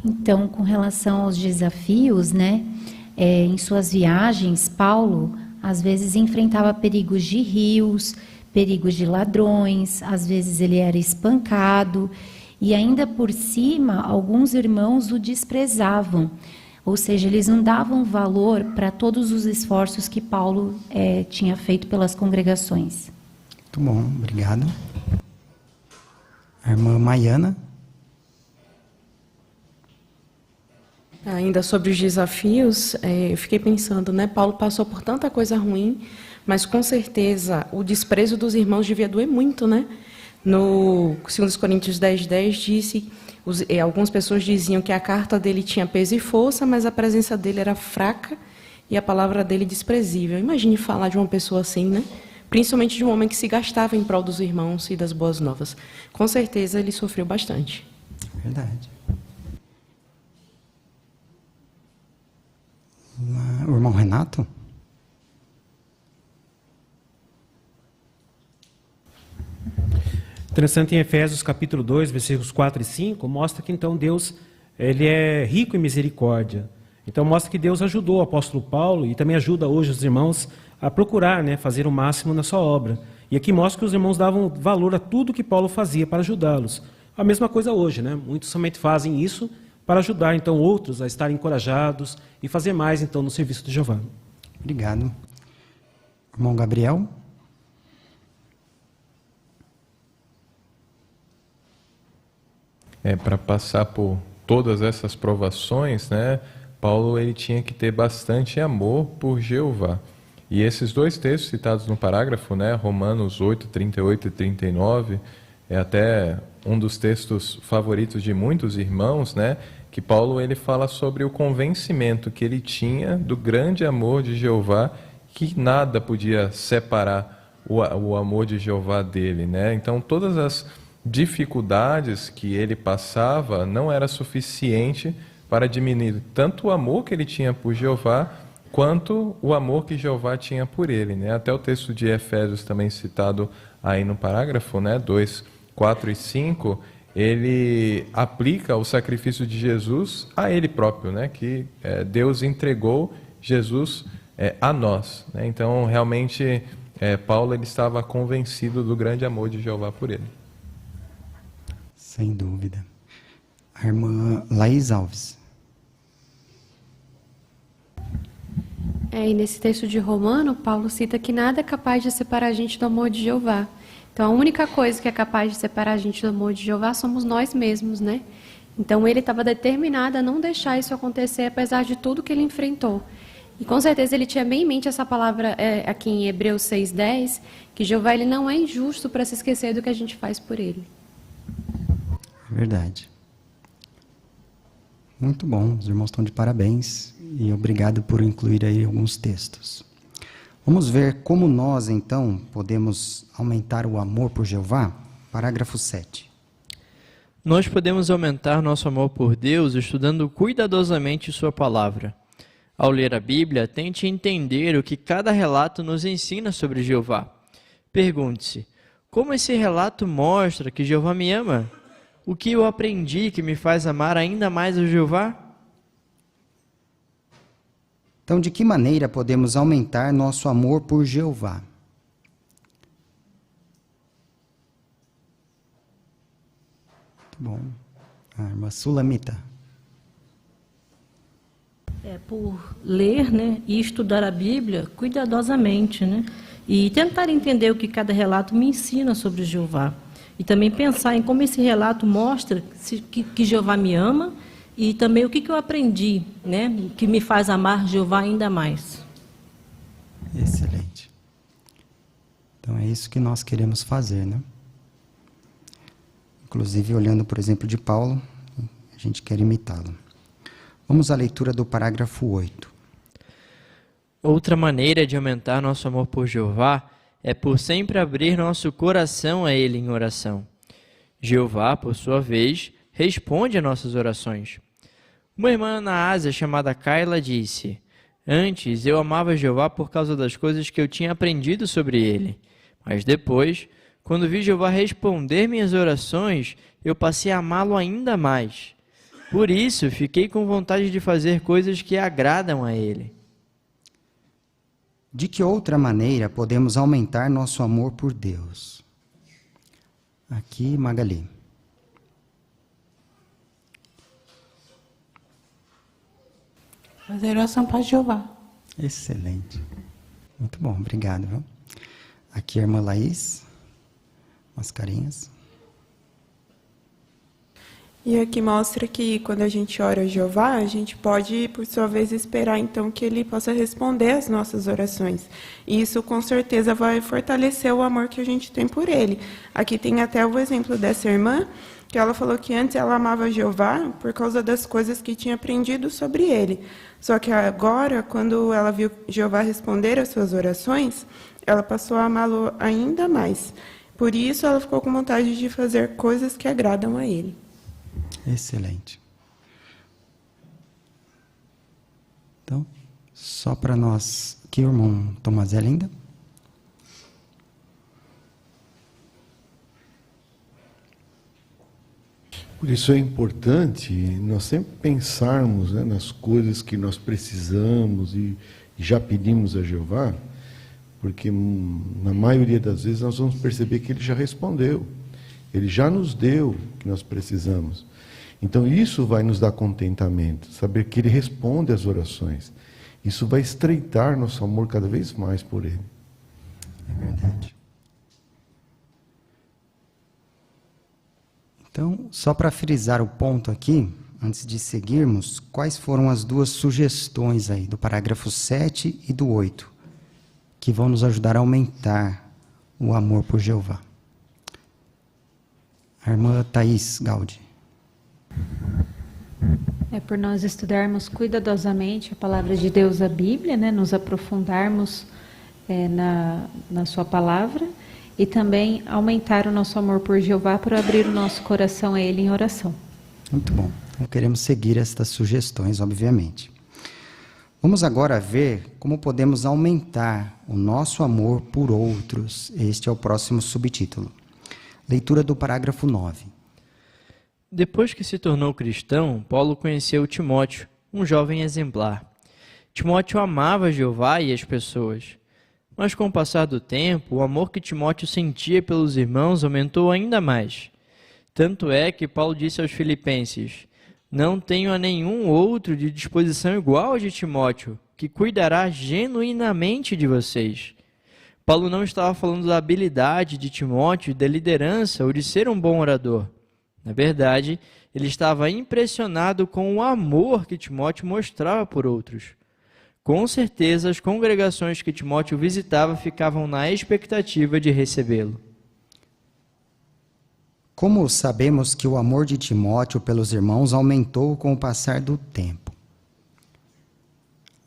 [SPEAKER 15] Então, com relação aos desafios, né? Em suas viagens, Paulo às vezes enfrentava perigos de rios, perigos de ladrões, às vezes ele era espancado. E ainda por cima, alguns irmãos o desprezavam, ou seja, eles não davam valor para todos os esforços que Paulo tinha feito pelas congregações.
[SPEAKER 3] Muito bom, obrigado. A irmã Maiana.
[SPEAKER 16] Ainda sobre os desafios, eu fiquei pensando, né? Paulo passou por tanta coisa ruim, mas com certeza o desprezo dos irmãos devia doer muito, né? No 2 Coríntios 10:10 disse, algumas pessoas diziam que a carta dele tinha peso e força, mas a presença dele era fraca e a palavra dele desprezível. Imagine falar de uma pessoa assim, né? Principalmente de um homem que se gastava em prol dos irmãos e das boas novas. Com certeza ele sofreu bastante.
[SPEAKER 3] Verdade. O irmão Renato?
[SPEAKER 17] Interessante, em Efésios capítulo 2, versículos 4 e 5, mostra que então Deus ele é rico em misericórdia. Então mostra que Deus ajudou o apóstolo Paulo e também ajuda hoje os irmãos a procurar, né, fazer o máximo na sua obra. E aqui mostra que os irmãos davam valor a tudo que Paulo fazia para ajudá-los. A mesma coisa hoje, né? Muitos somente fazem isso para ajudar então outros a estarem encorajados e fazer mais então no serviço de Jeová.
[SPEAKER 3] Obrigado. Irmão Gabriel?
[SPEAKER 18] Para passar por todas essas provações, né, Paulo ele tinha que ter bastante amor por Jeová. E esses dois textos citados no parágrafo, né, Romanos 8, 38 e 39, é até um dos textos favoritos de muitos irmãos, né, que Paulo ele fala sobre o convencimento que ele tinha do grande amor de Jeová, que nada podia separar o amor de Jeová dele, né? Então todas as dificuldades que ele passava não era suficiente para diminuir tanto o amor que ele tinha por Jeová quanto o amor que Jeová tinha por ele, né? Até o texto de Efésios também citado aí no parágrafo, né, 2, 4 e 5, ele aplica o sacrifício de Jesus a ele próprio, né? Que Deus entregou Jesus a nós, né? Então realmente Paulo ele estava convencido do grande amor de Jeová por ele.
[SPEAKER 3] Sem dúvida. A irmã Laís Alves.
[SPEAKER 19] E nesse texto de Romano, Paulo cita que nada é capaz de separar a gente do amor de Jeová. Então, a única coisa que é capaz de separar a gente do amor de Jeová somos nós mesmos, né? Então, ele estava determinado a não deixar isso acontecer, apesar de tudo que ele enfrentou. E, com certeza, ele tinha bem em mente essa palavra aqui em Hebreus 6:10, que Jeová ele não é injusto para se esquecer do que a gente faz por ele.
[SPEAKER 3] Verdade. Muito bom, os irmãos estão de parabéns e obrigado por incluir aí alguns textos. Vamos ver como nós, então, podemos aumentar o amor por Jeová? Parágrafo 7.
[SPEAKER 4] Nós podemos aumentar nosso amor por Deus estudando cuidadosamente sua palavra. Ao ler a Bíblia, tente entender o que cada relato nos ensina sobre Jeová. Pergunte-se: como esse relato mostra que Jeová me ama? O que eu aprendi que me faz amar ainda mais o Jeová?
[SPEAKER 3] Então, de que maneira podemos aumentar nosso amor por Jeová? Muito bom. A irmã Sulamita.
[SPEAKER 20] Por ler, né, e estudar a Bíblia cuidadosamente, né, e tentar entender o que cada relato me ensina sobre Jeová. E também pensar em como esse relato mostra que Jeová me ama e também o que eu aprendi, né, que me faz amar Jeová ainda mais.
[SPEAKER 3] Excelente. Então é isso que nós queremos fazer, né? Inclusive, olhando, por exemplo, de Paulo, a gente quer imitá-lo. Vamos à leitura do parágrafo 8.
[SPEAKER 4] Outra maneira de aumentar nosso amor por Jeová é por sempre abrir nosso coração a Ele em oração. Jeová, por sua vez, responde a nossas orações. Uma irmã na Ásia chamada Kayla disse: antes eu amava Jeová por causa das coisas que eu tinha aprendido sobre Ele. Mas depois, quando vi Jeová responder minhas orações, eu passei a amá-lo ainda mais. Por isso, fiquei com vontade de fazer coisas que agradam a Ele.
[SPEAKER 3] De que outra maneira podemos aumentar nosso amor por Deus? Aqui, Magali.
[SPEAKER 9] Fazer oração para Jeová.
[SPEAKER 3] Excelente. Muito bom, obrigado. Viu? Aqui a irmã Laís. Umas carinhas.
[SPEAKER 21] E aqui mostra que quando a gente ora a Jeová, a gente pode, por sua vez, esperar então que Ele possa responder às nossas orações. E isso com certeza vai fortalecer o amor que a gente tem por Ele. Aqui tem até o exemplo dessa irmã, que ela falou que antes ela amava Jeová por causa das coisas que tinha aprendido sobre Ele. Só que agora, quando ela viu Jeová responder às suas orações, ela passou a amá-lo ainda mais. Por isso, ela ficou com vontade de fazer coisas que agradam a Ele.
[SPEAKER 3] Excelente. Então, só para nós... Aqui o irmão Tomazelli ainda.
[SPEAKER 22] Por isso é importante nós sempre pensarmos, né, nas coisas que nós precisamos e já pedimos a Jeová, porque na maioria das vezes nós vamos perceber que Ele já respondeu. Ele já nos deu o que nós precisamos. Então isso vai nos dar contentamento, saber que Ele responde às orações. Isso vai estreitar nosso amor cada vez mais por Ele.
[SPEAKER 3] É verdade. Então, só para frisar o ponto aqui, antes de seguirmos, quais foram as duas sugestões aí, do parágrafo 7 e do 8, que vão nos ajudar a aumentar o amor por Jeová? A irmã Thaís Gaudi.
[SPEAKER 23] É por nós estudarmos cuidadosamente a palavra de Deus, a Bíblia, né? Nos aprofundarmos na sua palavra e também aumentar o nosso amor por Jeová por abrir o nosso coração a Ele em oração.
[SPEAKER 3] Muito bom. Então, queremos seguir estas sugestões, obviamente. Vamos agora ver como podemos aumentar o nosso amor por outros. Este é o próximo subtítulo. Leitura do parágrafo 9.
[SPEAKER 4] Depois que se tornou cristão, Paulo conheceu Timóteo, um jovem exemplar. Timóteo amava Jeová e as pessoas. Mas com o passar do tempo, o amor que Timóteo sentia pelos irmãos aumentou ainda mais. Tanto é que Paulo disse aos filipenses: não tenho a nenhum outro de disposição igual a de Timóteo, que cuidará genuinamente de vocês. Paulo não estava falando da habilidade de Timóteo, da liderança ou de ser um bom orador. Na verdade, ele estava impressionado com o amor que Timóteo mostrava por outros. Com certeza, as congregações que Timóteo visitava ficavam na expectativa de recebê-lo.
[SPEAKER 3] Como sabemos que o amor de Timóteo pelos irmãos aumentou com o passar do tempo?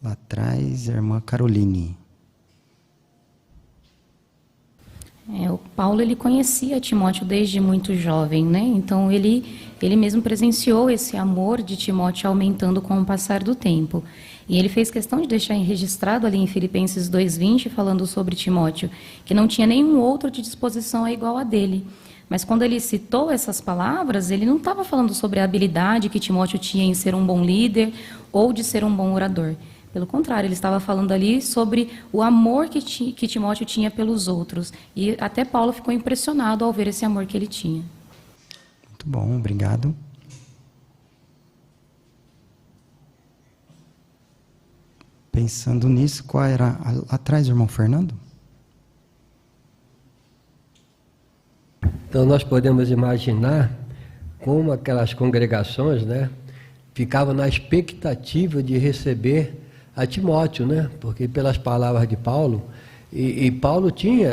[SPEAKER 3] Lá atrás, a irmã Caroline.
[SPEAKER 15] O Paulo, ele conhecia Timóteo desde muito jovem, né? Então ele ele mesmo presenciou esse amor de Timóteo aumentando com o passar do tempo. E ele fez questão de deixar registrado ali em Filipenses 2:20, falando sobre Timóteo, que não tinha nenhum outro de disposição igual a dele. Mas quando ele citou essas palavras, ele não estava falando sobre a habilidade que Timóteo tinha em ser um bom líder ou de ser um bom orador. Pelo contrário, ele estava falando ali sobre o amor que Timóteo tinha pelos outros. E até Paulo ficou impressionado ao ver esse amor que ele tinha.
[SPEAKER 3] Muito bom, obrigado. Pensando nisso, qual era atrás, irmão Fernando?
[SPEAKER 1] Então nós podemos imaginar como aquelas congregações, né, ficavam na expectativa de receber a Timóteo, né, porque pelas palavras de Paulo, e Paulo tinha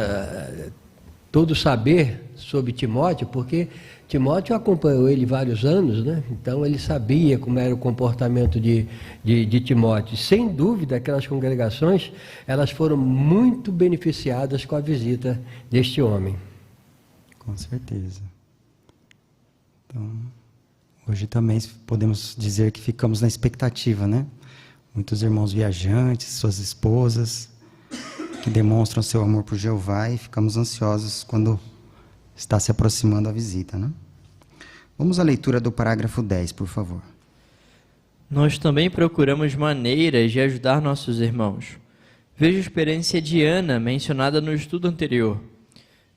[SPEAKER 1] todo o saber sobre Timóteo, porque Timóteo acompanhou ele vários anos, né? Então ele sabia como era o comportamento de Timóteo. Sem dúvida, aquelas congregações, elas foram muito beneficiadas com a visita deste homem.
[SPEAKER 3] Com certeza. Então, hoje também podemos dizer que ficamos na expectativa, né? Muitos irmãos viajantes, suas esposas, que demonstram seu amor por Jeová, e ficamos ansiosos quando está se aproximando a visita, né? Vamos à leitura do parágrafo 10, por favor.
[SPEAKER 4] Nós também procuramos maneiras de ajudar nossos irmãos. Veja a experiência de Ana, mencionada no estudo anterior.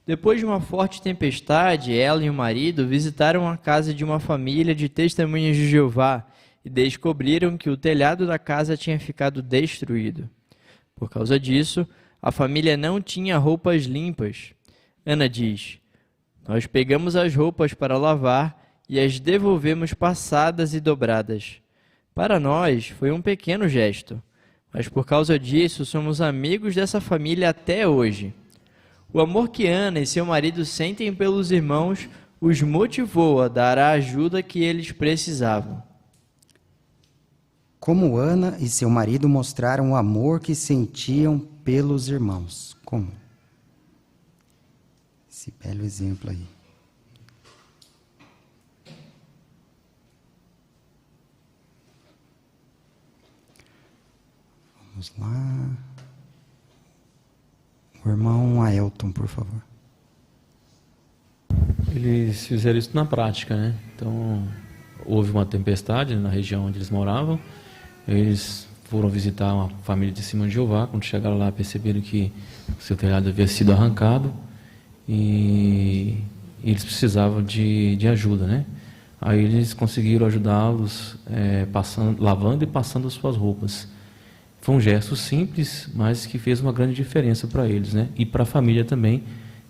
[SPEAKER 4] Depois de uma forte tempestade, ela e o marido visitaram a casa de uma família de testemunhas de Jeová e descobriram que o telhado da casa tinha ficado destruído. Por causa disso, a família não tinha roupas limpas. Ana diz: nós pegamos as roupas para lavar e as devolvemos passadas e dobradas. Para nós, foi um pequeno gesto, mas por causa disso, somos amigos dessa família até hoje. O amor que Ana e seu marido sentem pelos irmãos os motivou a dar a ajuda que eles precisavam.
[SPEAKER 3] Como Ana e seu marido mostraram o amor que sentiam pelos irmãos? Como? Esse belo exemplo aí. Vamos lá. O irmão Aelton, por favor.
[SPEAKER 8] Eles fizeram isso na prática, né? Então, houve uma tempestade na região onde eles moravam. Eles foram visitar uma família de Testemunhas de Jeová. Quando chegaram lá, perceberam que o seu telhado havia sido arrancado e eles precisavam de ajuda, né? Aí eles conseguiram ajudá-los lavando e passando as suas roupas. Foi um gesto simples, mas que fez uma grande diferença para eles, né? E para a família também,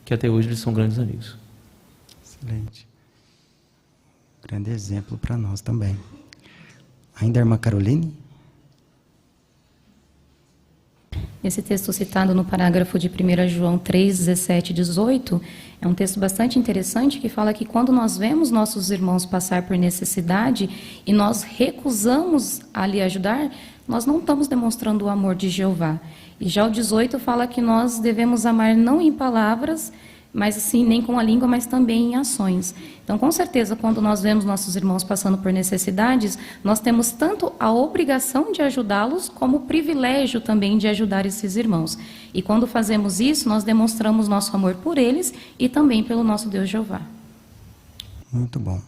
[SPEAKER 8] que até hoje eles são grandes amigos.
[SPEAKER 3] Excelente. Grande exemplo para nós também. Ainda a irmã Caroline?
[SPEAKER 15] Esse texto citado no parágrafo de 1 João 3, 17 e 18, é um texto bastante interessante que fala que quando nós vemos nossos irmãos passar por necessidade e nós recusamos a lhe ajudar, nós não estamos demonstrando o amor de Jeová. E já o 18 fala que nós devemos amar não em palavras, mas assim, nem com a língua, mas também em ações. Então, com certeza, quando nós vemos nossos irmãos passando por necessidades, nós temos tanto a obrigação de ajudá-los, como o privilégio também de ajudar esses irmãos. E quando fazemos isso, nós demonstramos nosso amor por eles e também pelo nosso Deus Jeová.
[SPEAKER 3] Muito bom.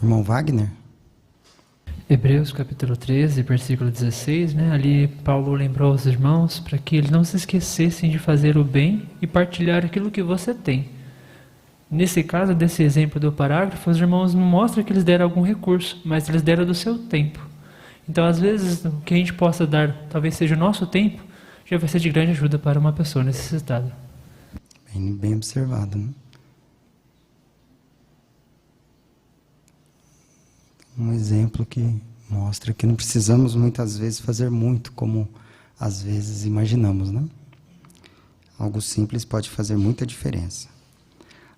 [SPEAKER 3] Irmão Wagner?
[SPEAKER 2] Hebreus capítulo 13, versículo 16, né? Ali Paulo lembrou aos irmãos para que eles não se esquecessem de fazer o bem e partilhar aquilo que você tem. Nesse caso, desse exemplo do parágrafo, os irmãos não mostram que eles deram algum recurso, mas eles deram do seu tempo. Então, às vezes, o que a gente possa dar, talvez seja o nosso tempo, já vai ser de grande ajuda para uma pessoa necessitada.
[SPEAKER 3] Bem observado, né? Um exemplo que mostra que não precisamos muitas vezes fazer muito, como às vezes imaginamos, né? Algo simples pode fazer muita diferença.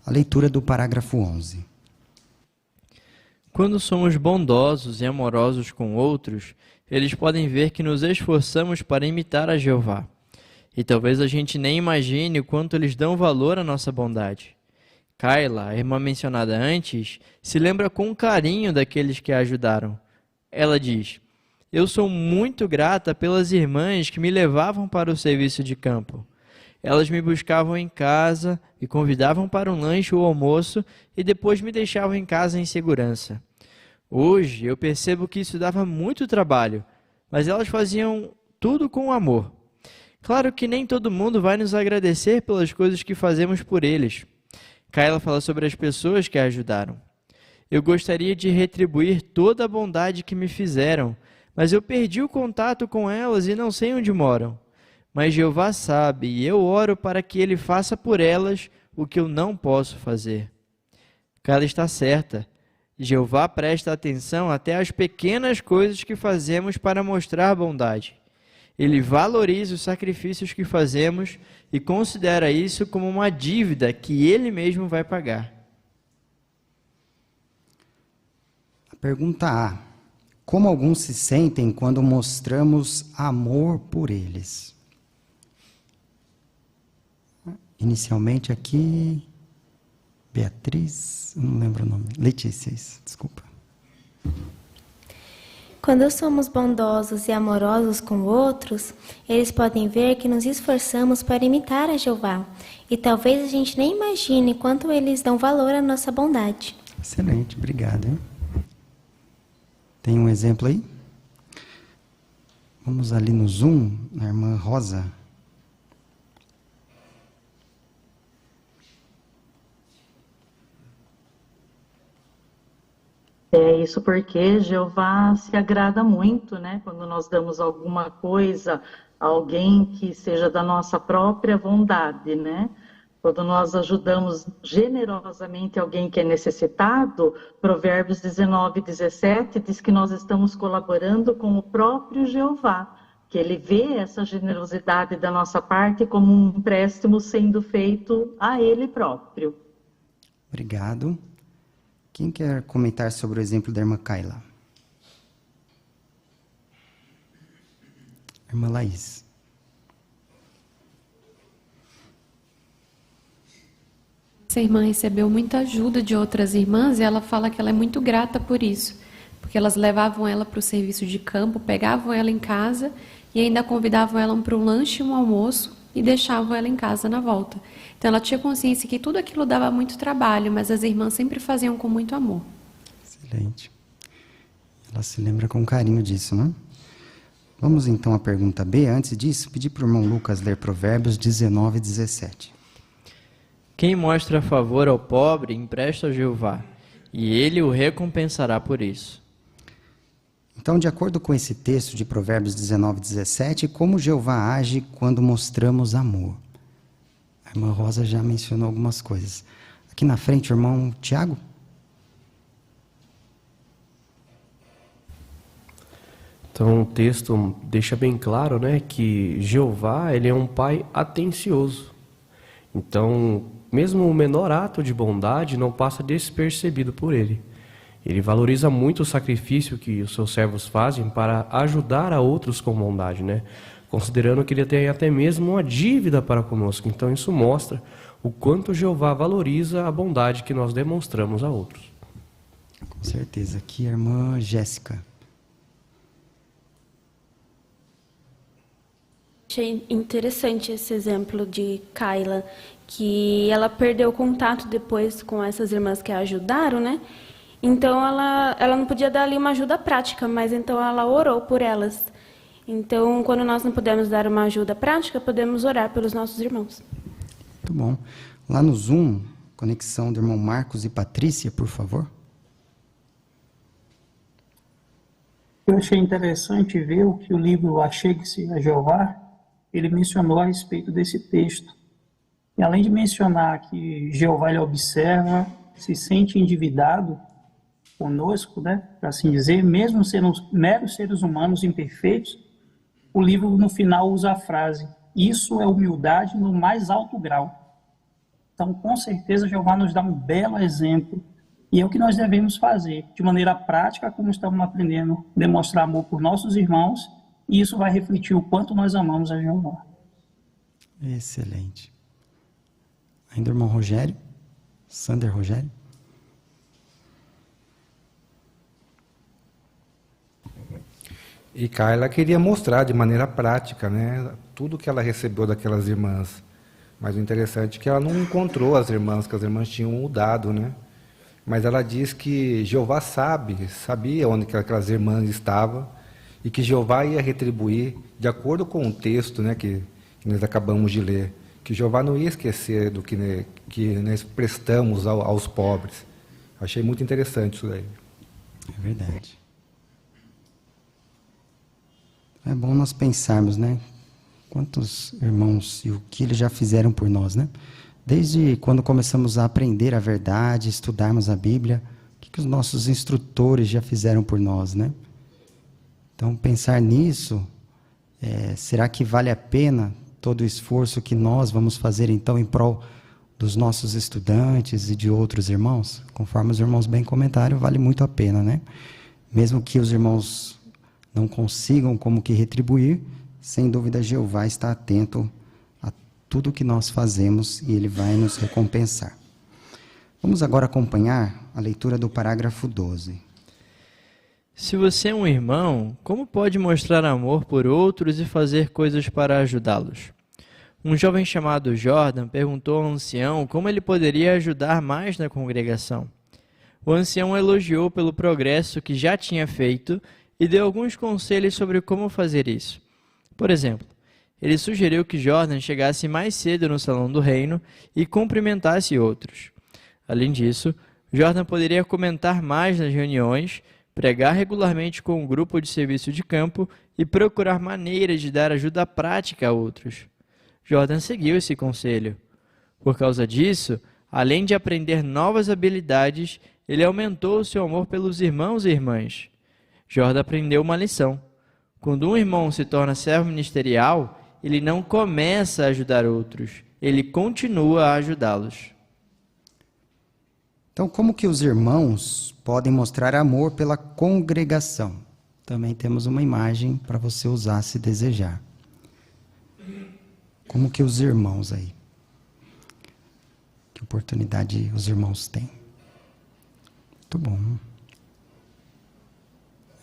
[SPEAKER 3] A leitura do parágrafo 11.
[SPEAKER 4] Quando somos bondosos e amorosos com outros, eles podem ver que nos esforçamos para imitar a Jeová. E talvez a gente nem imagine o quanto eles dão valor à nossa bondade. Kaila, a irmã mencionada antes, se lembra com carinho daqueles que a ajudaram. Ela diz: eu sou muito grata pelas irmãs que me levavam para o serviço de campo. Elas me buscavam em casa, me convidavam para um lanche ou almoço e depois me deixavam em casa em segurança. Hoje eu percebo que isso dava muito trabalho, mas elas faziam tudo com amor. Claro que nem todo mundo vai nos agradecer pelas coisas que fazemos por eles. Kaila fala sobre as pessoas que a ajudaram. Eu gostaria de retribuir toda a bondade que me fizeram, mas eu perdi o contato com elas e não sei onde moram. Mas Jeová sabe, e eu oro para que Ele faça por elas o que eu não posso fazer. Kaila está certa. Jeová presta atenção até às pequenas coisas que fazemos para mostrar bondade. Ele valoriza os sacrifícios que fazemos e considera isso como uma dívida que Ele mesmo vai pagar.
[SPEAKER 3] A pergunta A. Como alguns se sentem quando mostramos amor por eles? Inicialmente aqui, Beatriz, não lembro o nome, Letícia, isso, desculpa.
[SPEAKER 5] Quando somos bondosos e amorosos com outros, eles podem ver que nos esforçamos para imitar a Jeová. E talvez a gente nem imagine quanto eles dão valor à nossa bondade.
[SPEAKER 3] Excelente, obrigado. Hein? Tem um exemplo aí? Vamos ali no Zoom, na irmã Rosa.
[SPEAKER 6] É isso porque Jeová se agrada muito, né? Quando nós damos alguma coisa a alguém que seja da nossa própria vontade, né? Quando nós ajudamos generosamente alguém que é necessitado, Provérbios 19:17 diz que nós estamos colaborando com o próprio Jeová, que ele vê essa generosidade da nossa parte como um empréstimo sendo feito a ele próprio.
[SPEAKER 3] Obrigado. Quem quer comentar sobre o exemplo da irmã Kaila? Irmã Laís.
[SPEAKER 19] Essa irmã recebeu muita ajuda de outras irmãs e ela fala que ela é muito grata por isso, porque elas levavam ela para o serviço de campo, pegavam ela em casa e ainda convidavam ela para um lanche e um almoço e deixavam ela em casa na volta. Então ela tinha consciência que tudo aquilo dava muito trabalho, mas as irmãs sempre faziam com muito amor.
[SPEAKER 3] Excelente. Ela se lembra com carinho disso, né? Vamos então à pergunta B. Antes disso, pedir para o irmão Lucas ler Provérbios 19:17.
[SPEAKER 4] Quem mostra favor ao pobre empresta a Jeová, e ele o recompensará por isso.
[SPEAKER 3] Então, de acordo com esse texto de Provérbios 19:17, como Jeová age quando mostramos amor? A irmã Rosa já mencionou algumas coisas. Aqui na frente, o irmão Tiago.
[SPEAKER 7] Então, o texto deixa bem claro, né, que Jeová, ele é um pai atencioso. Então, mesmo o menor ato de bondade não passa despercebido por ele. Ele valoriza muito o sacrifício que os seus servos fazem para ajudar a outros com bondade, né? Considerando que ele tem até mesmo uma dívida para conosco. Então isso mostra o quanto Jeová valoriza a bondade que nós demonstramos a outros.
[SPEAKER 3] Com certeza. Aqui a irmã Jéssica.
[SPEAKER 24] Achei interessante esse exemplo de Kaila, que ela perdeu contato depois com essas irmãs que a ajudaram, né? Então ela não podia dar ali uma ajuda prática, mas então ela orou por elas. Então, quando nós não podemos dar uma ajuda prática, podemos orar pelos nossos irmãos.
[SPEAKER 3] Muito bom. Lá no Zoom, conexão do irmão Marcos e Patrícia, por favor.
[SPEAKER 25] Eu achei interessante ver o que o livro Achegue-se a Jeová, ele mencionou a respeito desse texto. E além de mencionar que Jeová ele observa, se sente endividado conosco, né, para assim dizer, mesmo sendo meros seres humanos imperfeitos, o livro no final usa a frase: isso é humildade no mais alto grau. Então, com certeza, Jeová nos dá um belo exemplo, e é o que nós devemos fazer, de maneira prática, como estamos aprendendo, demonstrar amor por nossos irmãos, e isso vai refletir o quanto nós amamos a Jeová.
[SPEAKER 3] Excelente. Ainda o irmão Rogério? Sander Rogério.
[SPEAKER 10] E Carla queria mostrar de maneira prática, né, tudo que ela recebeu daquelas irmãs. Mas o interessante é que ela não encontrou as irmãs, que as irmãs tinham mudado, né? Mas ela diz que Jeová sabia onde que aquelas irmãs estavam e que Jeová ia retribuir de acordo com o texto, né, que nós acabamos de ler, que Jeová não ia esquecer do que nós prestamos aos pobres. Achei muito interessante isso daí.
[SPEAKER 3] É verdade. É bom nós pensarmos, né? Quantos irmãos e o que eles já fizeram por nós, né? Desde quando começamos a aprender a verdade, estudarmos a Bíblia, o que os nossos instrutores já fizeram por nós, né? Então, pensar nisso, será que vale a pena todo o esforço que nós vamos fazer, então, em prol dos nossos estudantes e de outros irmãos? Conforme os irmãos bem comentaram, vale muito a pena, né? Mesmo que os irmãos não consigam como que retribuir, sem dúvida Jeová está atento a tudo que nós fazemos e Ele vai nos recompensar. Vamos agora acompanhar a leitura do parágrafo 12.
[SPEAKER 4] Se você é um irmão, como pode mostrar amor por outros e fazer coisas para ajudá-los? Um jovem chamado Jordan perguntou ao ancião como ele poderia ajudar mais na congregação. O ancião elogiou pelo progresso que já tinha feito e deu alguns conselhos sobre como fazer isso. Por exemplo, ele sugeriu que Jordan chegasse mais cedo no salão do reino e cumprimentasse outros. Além disso, Jordan poderia comentar mais nas reuniões, pregar regularmente com um grupo de serviço de campo e procurar maneiras de dar ajuda prática a outros. Jordan seguiu esse conselho. Por causa disso, além de aprender novas habilidades, ele aumentou o seu amor pelos irmãos e irmãs. Jordan aprendeu uma lição. Quando um irmão se torna servo ministerial, ele não começa a ajudar outros, ele continua a ajudá-los.
[SPEAKER 3] Então, como que os irmãos podem mostrar amor pela congregação? Também temos uma imagem para você usar se desejar. Como que os irmãos aí? Que oportunidade os irmãos têm? Muito bom.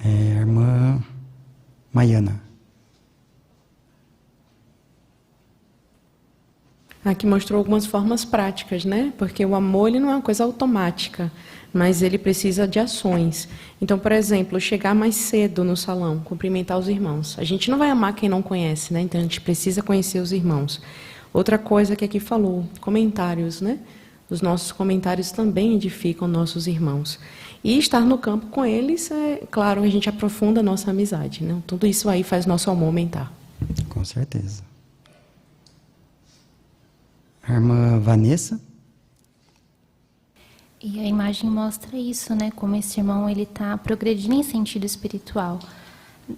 [SPEAKER 3] Irmã Maiana.
[SPEAKER 16] Aqui mostrou algumas formas práticas, né? Porque o amor ele não é uma coisa automática, mas ele precisa de ações. Então, por exemplo, chegar mais cedo no salão, cumprimentar os irmãos. A gente não vai amar quem não conhece, né? Então a gente precisa conhecer os irmãos. Outra coisa que aqui falou, comentários, né? Os nossos comentários também edificam nossos irmãos. E estar no campo com eles, claro, a gente aprofunda a nossa amizade, né? Tudo isso aí faz nosso amor aumentar.
[SPEAKER 3] Com certeza. A irmã Vanessa.
[SPEAKER 5] E a imagem mostra isso, né? Como esse irmão ele está progredindo em sentido espiritual.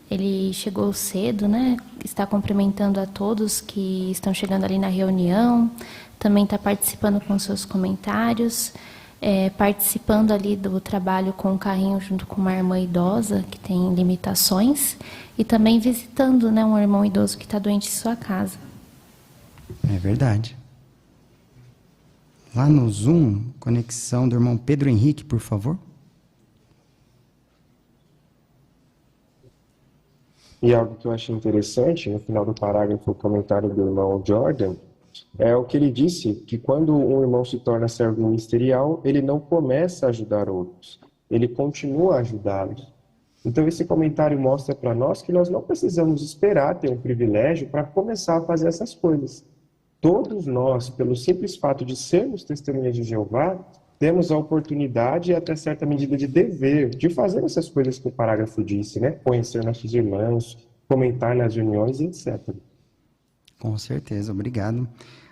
[SPEAKER 5] Ele chegou cedo, né? Está cumprimentando a todos que estão chegando ali na reunião. Também está participando com seus comentários, participando ali do trabalho com o carrinho junto com uma irmã idosa que tem limitações e também visitando, né, um irmão idoso que está doente em sua casa.
[SPEAKER 3] É verdade. Lá no Zoom, conexão do irmão Pedro Henrique, por favor.
[SPEAKER 11] E algo que eu achei interessante, no final do parágrafo, o comentário do irmão Jordan, é o que ele disse, que quando um irmão se torna servo ministerial, ele não começa a ajudar outros, ele continua a ajudá-los. Então esse comentário mostra para nós que nós não precisamos esperar ter um privilégio para começar a fazer essas coisas. Todos nós, pelo simples fato de sermos testemunhas de Jeová, temos a oportunidade e até certa medida de dever de fazer essas coisas que o parágrafo disse, né? Conhecer nossos irmãos, comentar nas reuniões, etc.
[SPEAKER 3] Com certeza, obrigado.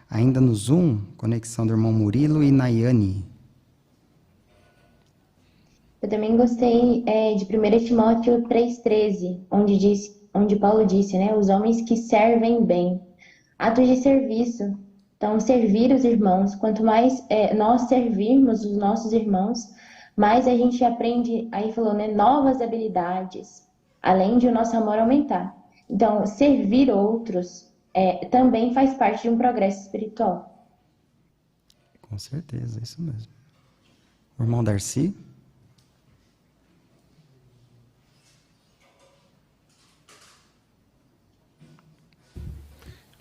[SPEAKER 3] Ainda no Zoom, conexão do irmão Murilo e Nayane.
[SPEAKER 12] Eu também gostei de 1 Timóteo 3,13, onde Paulo disse, né? Os homens que servem bem. Atos de serviço. Então, servir os irmãos. Quanto mais nós servirmos os nossos irmãos, mais a gente aprende, aí falou, né? Novas habilidades, além de o nosso amor aumentar. Então, servir outros também faz parte de um progresso espiritual.
[SPEAKER 3] Com certeza, isso mesmo. O irmão Darcy?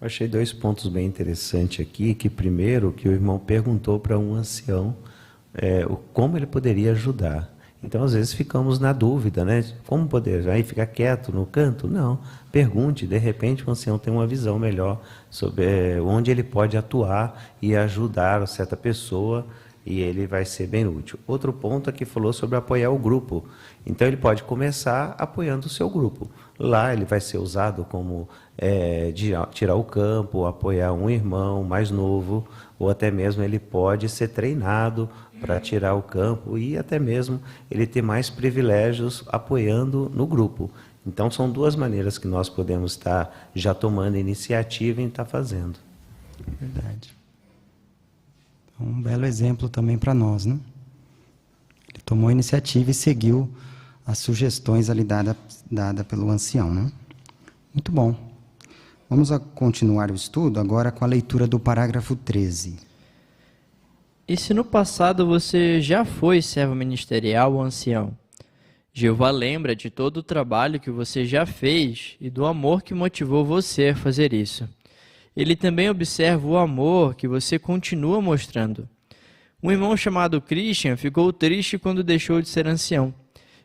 [SPEAKER 13] Eu achei 2 pontos bem interessantes aqui, que primeiro, que o irmão perguntou para um ancião como ele poderia ajudar. Então, às vezes, ficamos na dúvida, né? Como poder? Aí ficar quieto no canto? Não. Pergunte, de repente o ancião tem uma visão melhor sobre onde ele pode atuar e ajudar certa pessoa, e ele vai ser bem útil. Outro ponto é que falou sobre apoiar o grupo. Então, ele pode começar apoiando o seu grupo. Lá ele vai ser usado como tirar o campo, apoiar um irmão mais novo, ou até mesmo ele pode ser treinado para tirar o campo e até mesmo ele ter mais privilégios apoiando no grupo. Então, são 2 maneiras que nós podemos estar já tomando iniciativa em estar fazendo.
[SPEAKER 3] Verdade. Um belo exemplo também para nós, né? Ele tomou a iniciativa e seguiu as sugestões ali dada pelo ancião, né? Muito bom. Vamos continuar o estudo agora com a leitura do parágrafo 13.
[SPEAKER 4] E se no passado você já foi servo ministerial ou ancião, Jeová lembra de todo o trabalho que você já fez e do amor que motivou você a fazer isso. Ele também observa o amor que você continua mostrando. Um irmão chamado Christian ficou triste quando deixou de ser ancião.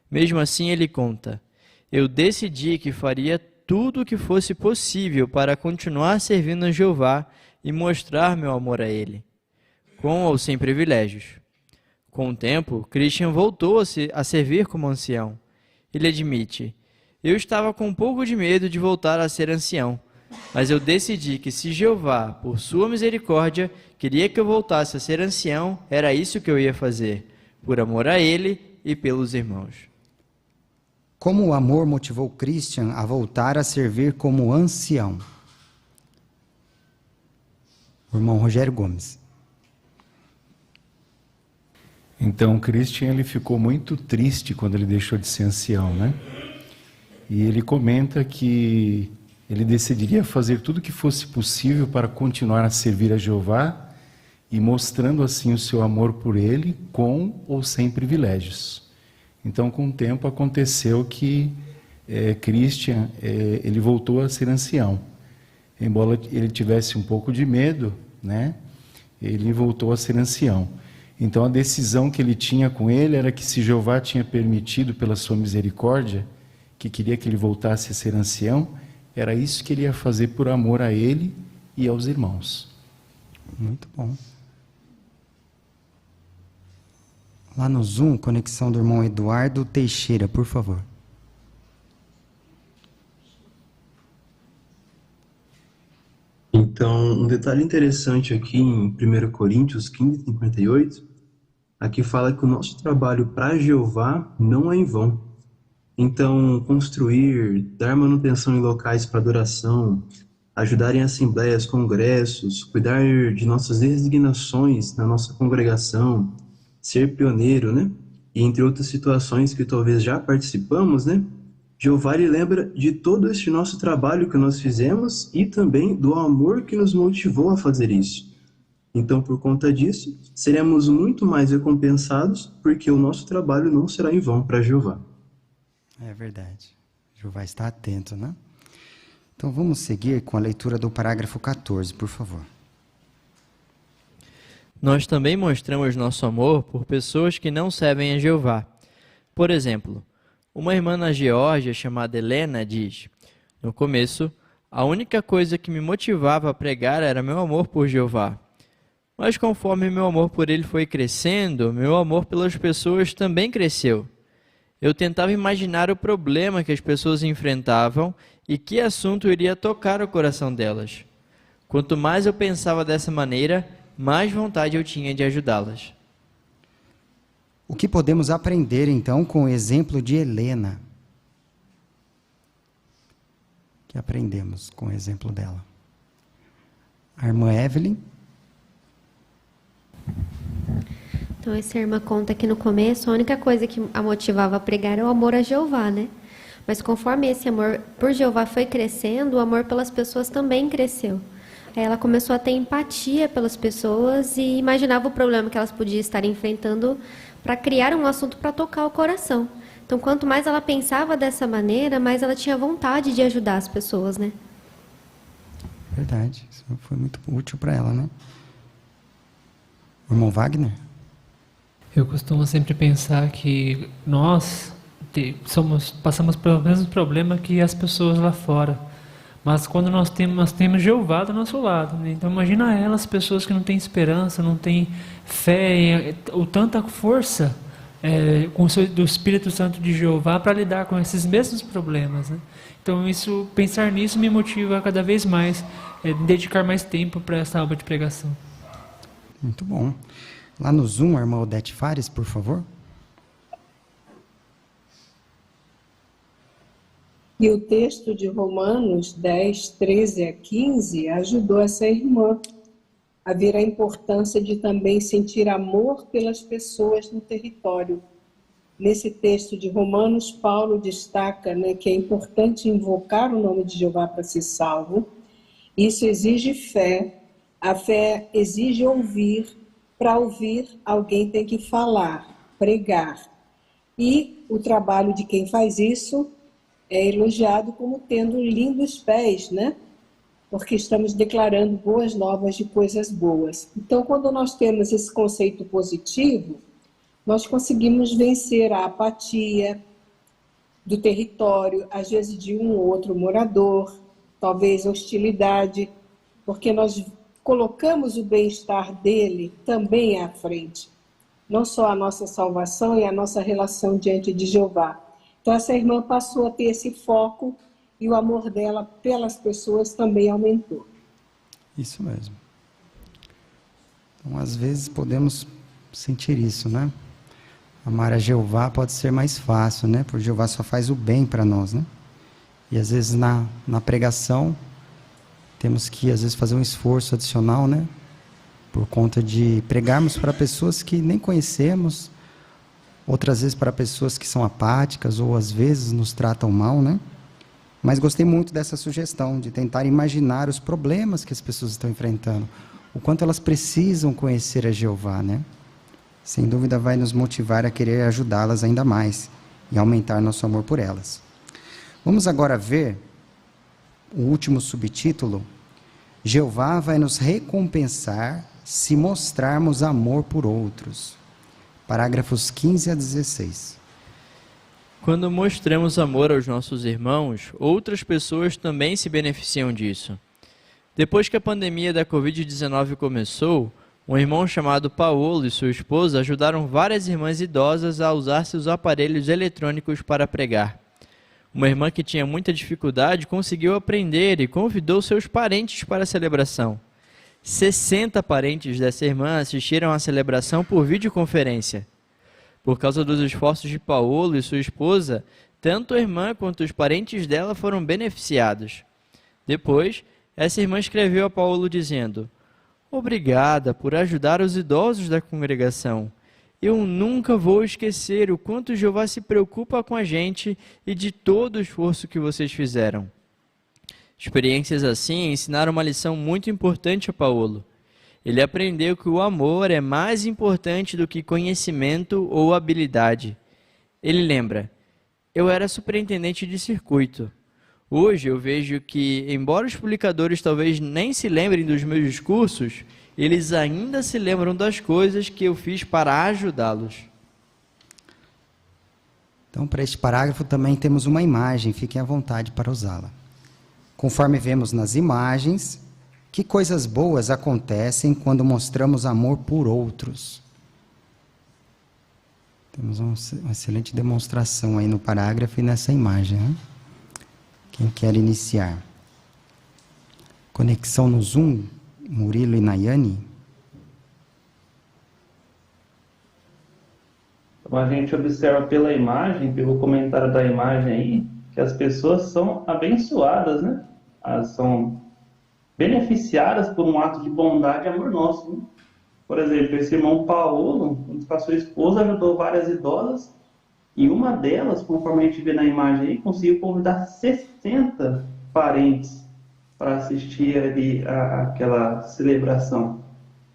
[SPEAKER 4] Mesmo assim, ele conta: eu decidi que faria tudo o que fosse possível para continuar servindo a Jeová e mostrar meu amor a Ele, com ou sem privilégios. Com o tempo, Christian voltou a servir como ancião. Ele admite: eu estava com um pouco de medo de voltar a ser ancião, mas eu decidi que se Jeová, por sua misericórdia, queria que eu voltasse a ser ancião, era isso que eu ia fazer, por amor a Ele e pelos irmãos.
[SPEAKER 3] Como o amor motivou Christian a voltar a servir como ancião? O irmão Rogério Gomes.
[SPEAKER 22] Então, Christian ele ficou muito triste quando ele deixou de ser ancião, né? E ele comenta que ele decidiria fazer tudo o que fosse possível para continuar a servir a Jeová e mostrando assim o seu amor por Ele, com ou sem privilégios. Então, com o tempo, aconteceu que Christian ele voltou a ser ancião. Embora ele tivesse um pouco de medo, né? Ele voltou a ser ancião. Então, a decisão que ele tinha com ele era que se Jeová tinha permitido, pela sua misericórdia, que queria que ele voltasse a ser ancião, era isso que ele ia fazer por amor a ele e aos irmãos.
[SPEAKER 3] Muito bom. Lá no Zoom, conexão do irmão Eduardo Teixeira, por favor.
[SPEAKER 14] Então, um detalhe interessante aqui em 1 Coríntios 15, 58, aqui fala que o nosso trabalho para Jeová não é em vão. Então, construir, dar manutenção em locais para adoração, ajudar em assembleias, congressos, cuidar de nossas designações na nossa congregação, ser pioneiro, né? E entre outras situações que talvez já participamos, né? Jeová lembra de todo este nosso trabalho que nós fizemos e também do amor que nos motivou a fazer isso. Então, por conta disso, seremos muito mais recompensados, porque o nosso trabalho não será em vão para Jeová.
[SPEAKER 3] É verdade. Jeová está atento, né? Então, vamos seguir com a leitura do parágrafo 14, por favor.
[SPEAKER 4] Nós também mostramos nosso amor por pessoas que não servem a Jeová. Por exemplo, uma irmã na Geórgia chamada Helena diz: no começo, a única coisa que me motivava a pregar era meu amor por Jeová. Mas conforme meu amor por ele foi crescendo, meu amor pelas pessoas também cresceu. Eu tentava imaginar o problema que as pessoas enfrentavam e que assunto iria tocar o coração delas. Quanto mais eu pensava dessa maneira, mais vontade eu tinha de ajudá-las.
[SPEAKER 3] O que podemos aprender, então, com o exemplo de Helena? O que aprendemos com o exemplo dela? A irmã Evelyn?
[SPEAKER 19] Então, essa irmã conta que no começo a única coisa que a motivava a pregar era o amor a Jeová, né? Mas conforme esse amor por Jeová foi crescendo, o amor pelas pessoas também cresceu. ela começou a ter empatia pelas pessoas e imaginava o problema que elas podiam estar enfrentando para criar um assunto para tocar o coração. Então, quanto mais ela pensava dessa maneira, mais ela tinha vontade de ajudar as pessoas, né?
[SPEAKER 3] Verdade, isso foi muito útil para ela, né? O irmão Wagner?
[SPEAKER 2] Eu costumo sempre pensar que nós passamos pelo mesmo problema que as pessoas lá fora. Mas quando nós temos Jeová do nosso lado, né? Então imagina elas, pessoas que não têm esperança, não têm fé, ou tanta força do Espírito Santo de Jeová para lidar com esses mesmos problemas, né? Então pensar nisso me motiva a cada vez mais, dedicar mais tempo para essa obra de pregação.
[SPEAKER 3] Muito bom. Lá no Zoom, a irmã Odete Fares, por favor.
[SPEAKER 9] E o texto de Romanos 10, 13 a 15 ajudou essa irmã a ver a importância de também sentir amor pelas pessoas no território. Nesse texto de Romanos, Paulo destaca, né, que é importante invocar o nome de Jeová para ser salvo. Isso exige fé. A fé exige ouvir. Para ouvir, alguém tem que falar, pregar. E o trabalho de quem faz isso é elogiado como tendo lindos pés, né? Porque estamos declarando boas novas de coisas boas. Então, quando nós temos esse conceito positivo, nós conseguimos vencer a apatia do território, às vezes de um ou outro morador, talvez hostilidade, porque nós colocamos o bem-estar dele também à frente. Não só a nossa salvação e a nossa relação diante de Jeová. Então, essa irmã passou a ter esse foco e o amor dela pelas pessoas também aumentou.
[SPEAKER 3] Isso mesmo. Então, às vezes, podemos sentir isso, né? Amar a Jeová pode ser mais fácil, né? Porque Jeová só faz o bem para nós, né? E, às vezes, na pregação, temos que, às vezes, fazer um esforço adicional, né? Por conta de pregarmos para pessoas que nem conhecemos, outras vezes para pessoas que são apáticas ou às vezes nos tratam mal, né? Mas gostei muito dessa sugestão de tentar imaginar os problemas que as pessoas estão enfrentando, o quanto elas precisam conhecer a Jeová, né? Sem dúvida vai nos motivar a querer ajudá-las ainda mais e aumentar nosso amor por elas. Vamos agora ver o último subtítulo. Jeová vai nos recompensar se mostrarmos amor por outros. Parágrafos 15 a 16.
[SPEAKER 4] Quando mostramos amor aos nossos irmãos, outras pessoas também se beneficiam disso. Depois que a pandemia da Covid-19 começou, um irmão chamado Paulo e sua esposa ajudaram várias irmãs idosas a usar seus aparelhos eletrônicos para pregar. Uma irmã que tinha muita dificuldade conseguiu aprender e convidou seus parentes para a celebração. 60 parentes dessa irmã assistiram à celebração por videoconferência. Por causa dos esforços de Paulo e sua esposa, tanto a irmã quanto os parentes dela foram beneficiados. Depois, essa irmã escreveu a Paulo dizendo: "Obrigada por ajudar os idosos da congregação. Eu nunca vou esquecer o quanto Jeová se preocupa com a gente e de todo o esforço que vocês fizeram." Experiências assim ensinaram uma lição muito importante a Paulo. Ele aprendeu que o amor é mais importante do que conhecimento ou habilidade. Ele lembra: "Eu era superintendente de circuito. Hoje eu vejo que, embora os publicadores talvez nem se lembrem dos meus discursos, eles ainda se lembram das coisas que eu fiz para ajudá-los."
[SPEAKER 3] Então, para este parágrafo também temos uma imagem, fiquem à vontade para usá-la. Conforme vemos nas imagens, que coisas boas acontecem quando mostramos amor por outros. Temos uma excelente demonstração aí no parágrafo e nessa imagem, né? Quem quer iniciar? Conexão no Zoom, Murilo e Nayane.
[SPEAKER 17] Então, a gente observa pela imagem, pelo comentário da imagem aí, que as pessoas são abençoadas, né? Elas são beneficiadas por um ato de bondade e amor nosso, né? Por exemplo, esse irmão Paulo, junto com a sua esposa, ajudou várias idosas, e uma delas, conforme a gente vê na imagem aí, conseguiu convidar 60 parentes. para assistir ali aquela celebração.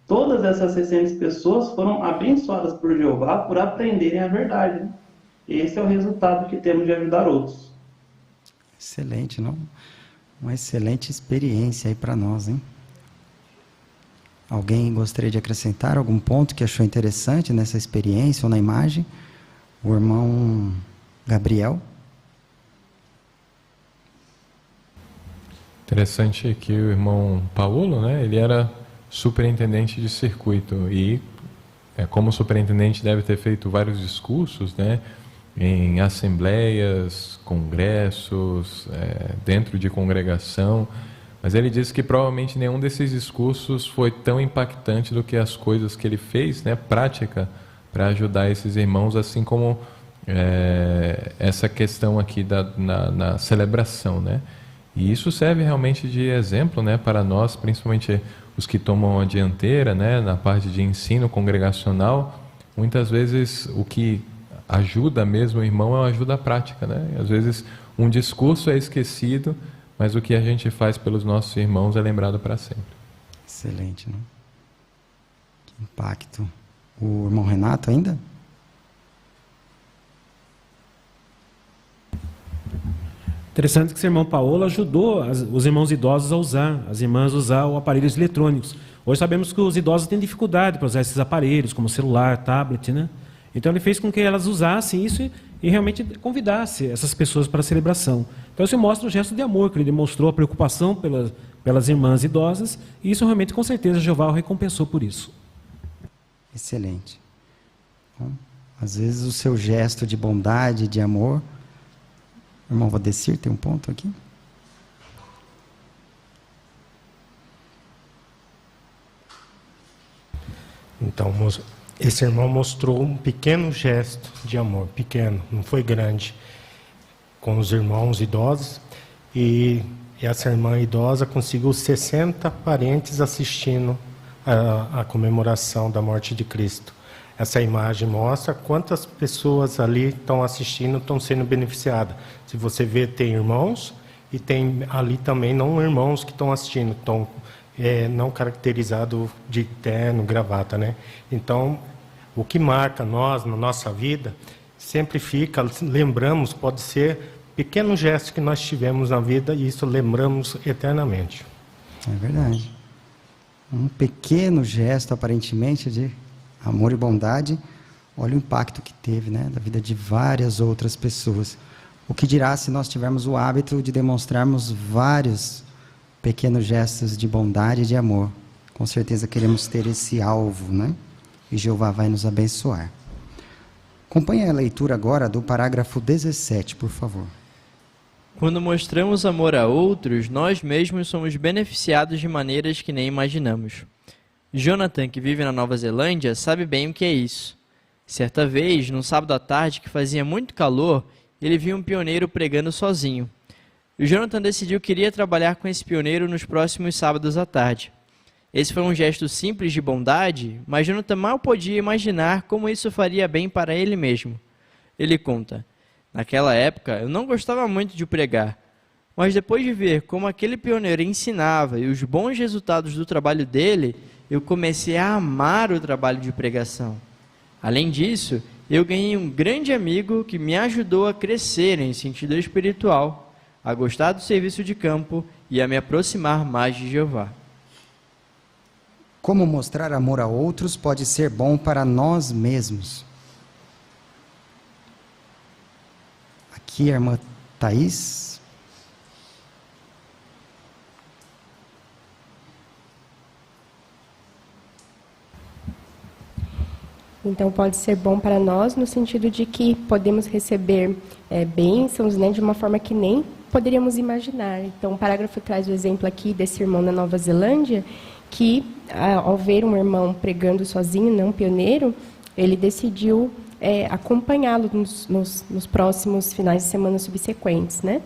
[SPEAKER 17] Todas essas 600 pessoas foram abençoadas por Jeová por aprenderem a verdade, né? Esse é o resultado que temos de ajudar outros.
[SPEAKER 3] Excelente, não? Uma excelente experiência aí para nós, hein? Alguém gostaria de acrescentar algum ponto que achou interessante nessa experiência ou na imagem? O irmão Gabriel?
[SPEAKER 1] Interessante que o irmão Paulo, né, ele era superintendente de circuito e, como superintendente, deve ter feito vários discursos, né, em assembleias, congressos, dentro de congregação, mas ele disse que provavelmente nenhum desses discursos foi tão impactante do que as coisas que ele fez, né, prática, para ajudar esses irmãos, assim como essa questão aqui na celebração, né? E isso serve realmente de exemplo, né, para nós, principalmente os que tomam a dianteira, né, na parte de ensino congregacional. Muitas vezes o que ajuda mesmo o irmão é uma ajuda prática, né? Às vezes um discurso é esquecido, mas o que a gente faz pelos nossos irmãos é lembrado para sempre.
[SPEAKER 3] Excelente, né? Que impacto. O irmão Renato ainda?
[SPEAKER 18] Interessante que o irmão Paulo ajudou os irmãos idosos a usar, as irmãs a usar aparelhos eletrônicos. Hoje sabemos que os idosos têm dificuldade para usar esses aparelhos, como celular, tablet, né? Então ele fez com que elas usassem isso e realmente convidasse essas pessoas para a celebração. Então isso mostra um gesto de amor, que ele demonstrou a preocupação pelas irmãs idosas, e isso realmente, com certeza, Jeová o recompensou por isso.
[SPEAKER 3] Excelente. Bom, às vezes o seu gesto de bondade, de amor... Irmão Vadecir, tem um ponto aqui?
[SPEAKER 20] Então, esse irmão mostrou um pequeno gesto de amor, pequeno, não foi grande, com os irmãos idosos, e essa irmã idosa conseguiu 60 parentes assistindo a comemoração da morte de Cristo. Essa imagem mostra quantas pessoas ali estão assistindo, estão sendo beneficiadas. Se você vê, tem irmãos e tem ali também não irmãos que estão assistindo, estão não caracterizados de terno, gravata, né? Então, o que marca nós, na nossa vida, sempre fica, lembramos, pode ser pequeno gesto que nós tivemos na vida e isso lembramos eternamente.
[SPEAKER 3] É verdade. Um pequeno gesto, aparentemente, de amor e bondade, olha o impacto que teve, né, da vida de várias outras pessoas. O que dirá se nós tivermos o hábito de demonstrarmos vários pequenos gestos de bondade e de amor? Com certeza queremos ter esse alvo, né? E Jeová vai nos abençoar. Acompanhe a leitura agora do parágrafo 17, por favor.
[SPEAKER 4] Quando mostramos amor a outros, nós mesmos somos beneficiados de maneiras que nem imaginamos. Jonathan, que vive na Nova Zelândia, sabe bem o que é isso. Certa vez, num sábado à tarde que fazia muito calor, ele viu um pioneiro pregando sozinho. O Jonathan decidiu que iria trabalhar com esse pioneiro nos próximos sábados à tarde. Esse foi um gesto simples de bondade, mas Jonathan mal podia imaginar como isso faria bem para ele mesmo. Ele conta: naquela época, eu não gostava muito de pregar, mas depois de ver como aquele pioneiro ensinava e os bons resultados do trabalho dele, eu comecei a amar o trabalho de pregação. Além disso, eu ganhei um grande amigo que me ajudou a crescer em sentido espiritual, a gostar do serviço de campo e a me aproximar mais de Jeová.
[SPEAKER 3] Como mostrar amor a outros pode ser bom para nós mesmos? Aqui a irmã Thaís.
[SPEAKER 21] Então, pode ser bom para nós no sentido de que podemos receber bênçãos, né, de uma forma que nem poderíamos imaginar. Então, o parágrafo traz o exemplo aqui desse irmão na Nova Zelândia, que, ao ver um irmão pregando sozinho, não pioneiro, ele decidiu acompanhá-lo nos próximos finais de semana subsequentes, né?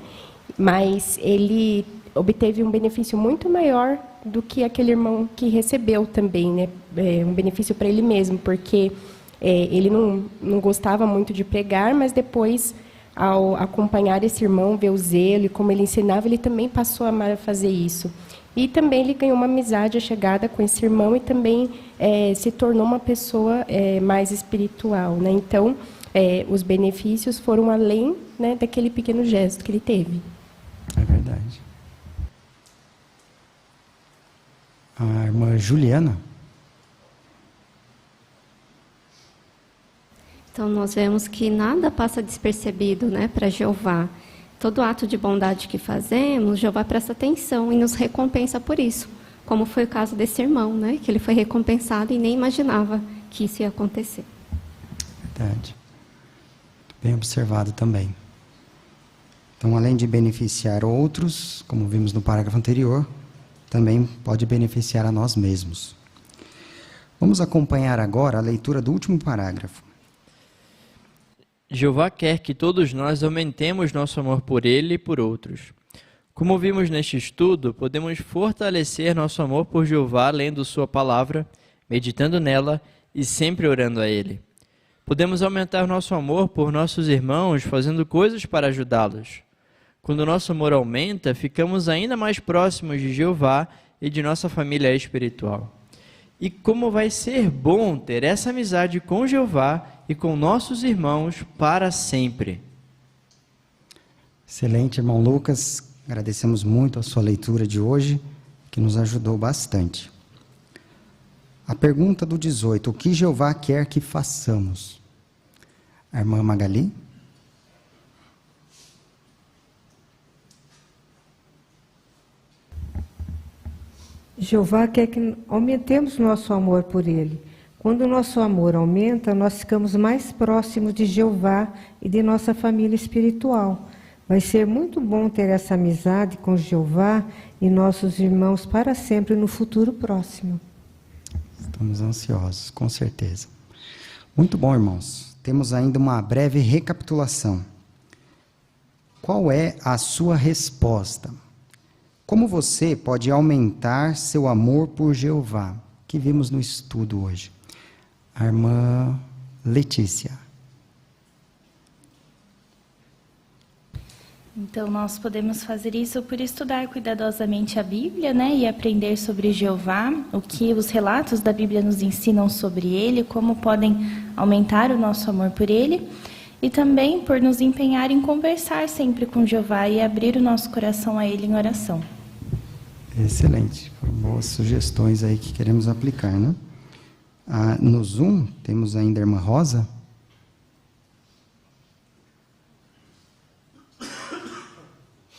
[SPEAKER 21] Mas ele obteve um benefício muito maior do que aquele irmão que recebeu também, né? Um benefício para ele mesmo, porque ele não gostava muito de pregar, mas depois, ao acompanhar esse irmão, ver o zelo e como ele ensinava, ele também passou a amar a fazer isso. E também ele ganhou uma amizade chegada com esse irmão e também se tornou uma pessoa mais espiritual, né? Então, os benefícios foram além, né, daquele pequeno gesto que ele teve.
[SPEAKER 3] É verdade. A irmã Juliana.
[SPEAKER 6] Então, nós vemos que nada passa despercebido, né, para Jeová. Todo ato de bondade que fazemos, Jeová presta atenção e nos recompensa por isso. Como foi o caso desse irmão, né, que ele foi recompensado e nem imaginava que isso ia acontecer.
[SPEAKER 3] Verdade. Bem observado também. Então, além de beneficiar outros, como vimos no parágrafo anterior, também pode beneficiar a nós mesmos. Vamos acompanhar agora a leitura do último parágrafo.
[SPEAKER 4] Jeová quer que todos nós aumentemos nosso amor por Ele e por outros. Como vimos neste estudo, podemos fortalecer nosso amor por Jeová lendo Sua palavra, meditando nela e sempre orando a Ele. Podemos aumentar nosso amor por nossos irmãos fazendo coisas para ajudá-los. Quando nosso amor aumenta, ficamos ainda mais próximos de Jeová e de nossa família espiritual. E como vai ser bom ter essa amizade com Jeová e com nossos irmãos para sempre.
[SPEAKER 3] Excelente, irmão Lucas. Agradecemos muito a sua leitura de hoje, que nos ajudou bastante. A pergunta do 18. O que Jeová quer que façamos? A irmã Magali?
[SPEAKER 7] Jeová quer que aumentemos nosso amor por Ele. Quando o nosso amor aumenta, nós ficamos mais próximos de Jeová e de nossa família espiritual. Vai ser muito bom ter essa amizade com Jeová e nossos irmãos para sempre no futuro próximo.
[SPEAKER 3] Estamos ansiosos, com certeza. Muito bom, irmãos. Temos ainda uma breve recapitulação. Qual é a sua resposta? Como você pode aumentar seu amor por Jeová? Que vimos no estudo hoje. A irmã Letícia.
[SPEAKER 8] Então, nós podemos fazer isso por estudar cuidadosamente a Bíblia, né? E aprender sobre Jeová, o que os relatos da Bíblia nos ensinam sobre Ele, como podem aumentar o nosso amor por Ele. E também por nos empenhar em conversar sempre com Jeová e abrir o nosso coração a Ele em oração.
[SPEAKER 3] Excelente. Boas sugestões aí que queremos aplicar, né? No Zoom, temos ainda a irmã Rosa.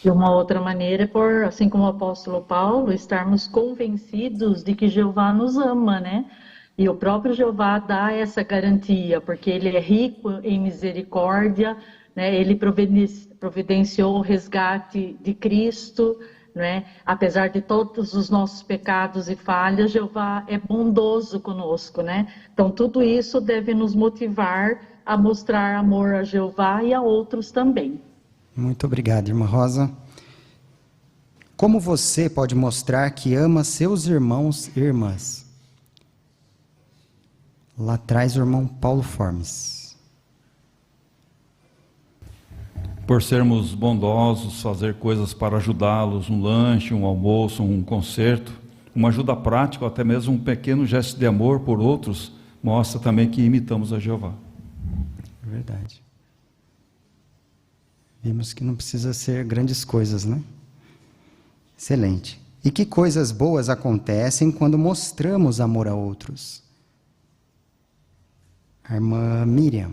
[SPEAKER 15] De uma outra maneira, é por, assim como o apóstolo Paulo, estarmos convencidos de que Jeová nos ama, né? E o próprio Jeová dá essa garantia, porque Ele é rico em misericórdia, né? Ele providenciou o resgate de Cristo, né? Apesar de todos os nossos pecados e falhas, Jeová é bondoso conosco, né? Então, tudo isso deve nos motivar a mostrar amor a Jeová e a outros também.
[SPEAKER 3] Muito obrigado, irmã Rosa. Como você pode mostrar que ama seus irmãos e irmãs? Lá atrás, o irmão Paulo Formes.
[SPEAKER 23] Por sermos bondosos, fazer coisas para ajudá-los, um lanche, um almoço, um concerto, uma ajuda prática, ou até mesmo um pequeno gesto de amor por outros, mostra também que imitamos a Jeová.
[SPEAKER 3] É verdade. Vimos que não precisa ser grandes coisas, né? Excelente. E que coisas boas acontecem quando mostramos amor a outros? A irmã Miriam.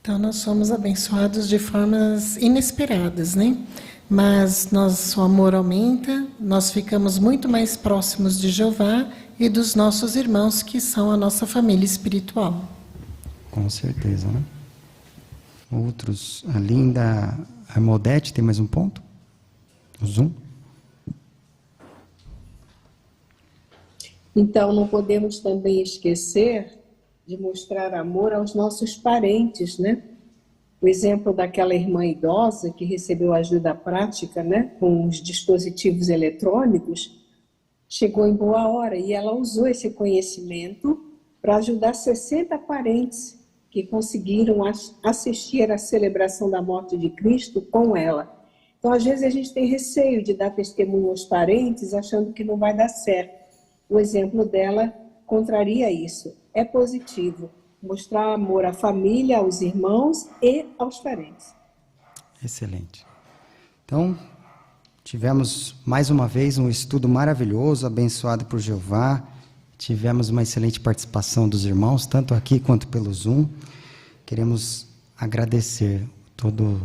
[SPEAKER 26] Então, nós somos abençoados de formas inesperadas, né? Mas nosso amor aumenta, nós ficamos muito mais próximos de Jeová e dos nossos irmãos, que são a nossa família espiritual.
[SPEAKER 3] Com certeza, né? Outros, a linda Armodete, tem mais um ponto? O Zoom.
[SPEAKER 9] Então, não podemos também esquecer de mostrar amor aos nossos parentes, né? O exemplo daquela irmã idosa que recebeu ajuda prática, né, com os dispositivos eletrônicos, chegou em boa hora e ela usou esse conhecimento para ajudar 60 parentes que conseguiram assistir à celebração da morte de Cristo com ela. Então, às vezes, a gente tem receio de dar testemunho aos parentes, achando que não vai dar certo. O exemplo dela contraria isso. É positivo mostrar amor à família, aos irmãos e aos parentes.
[SPEAKER 3] Excelente. Então, tivemos mais uma vez um estudo maravilhoso, abençoado por Jeová. Tivemos uma excelente participação dos irmãos, tanto aqui quanto pelo Zoom. Queremos agradecer todo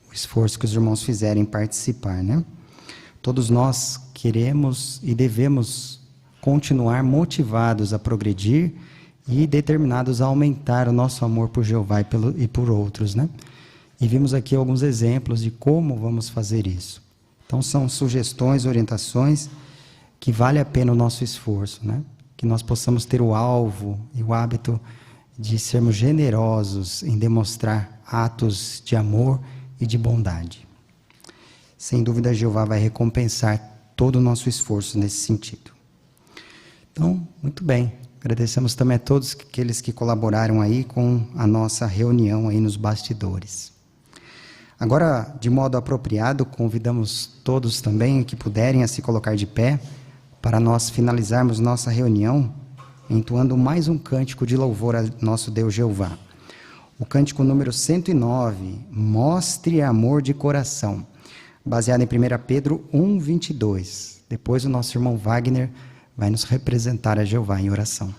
[SPEAKER 3] o esforço que os irmãos fizeram em participar, né? Todos nós queremos e devemos continuar motivados a progredir e determinados a aumentar o nosso amor por Jeová e por outros, né? E vimos aqui alguns exemplos de como vamos fazer isso. Então, são sugestões, orientações que vale a pena o nosso esforço, né? Que nós possamos ter o alvo e o hábito de sermos generosos em demonstrar atos de amor e de bondade. Sem dúvida, Jeová vai recompensar todo o nosso esforço nesse sentido. Então, muito bem. Agradecemos também a todos aqueles que colaboraram aí com a nossa reunião aí nos bastidores. Agora, de modo apropriado, convidamos todos também que puderem a se colocar de pé para nós finalizarmos nossa reunião entoando mais um cântico de louvor a nosso Deus Jeová. O cântico número 109, Mostre Amor de Coração, baseado em 1 Pedro 1:22. Depois o nosso irmão Wagner vai nos representar a Jeová em oração.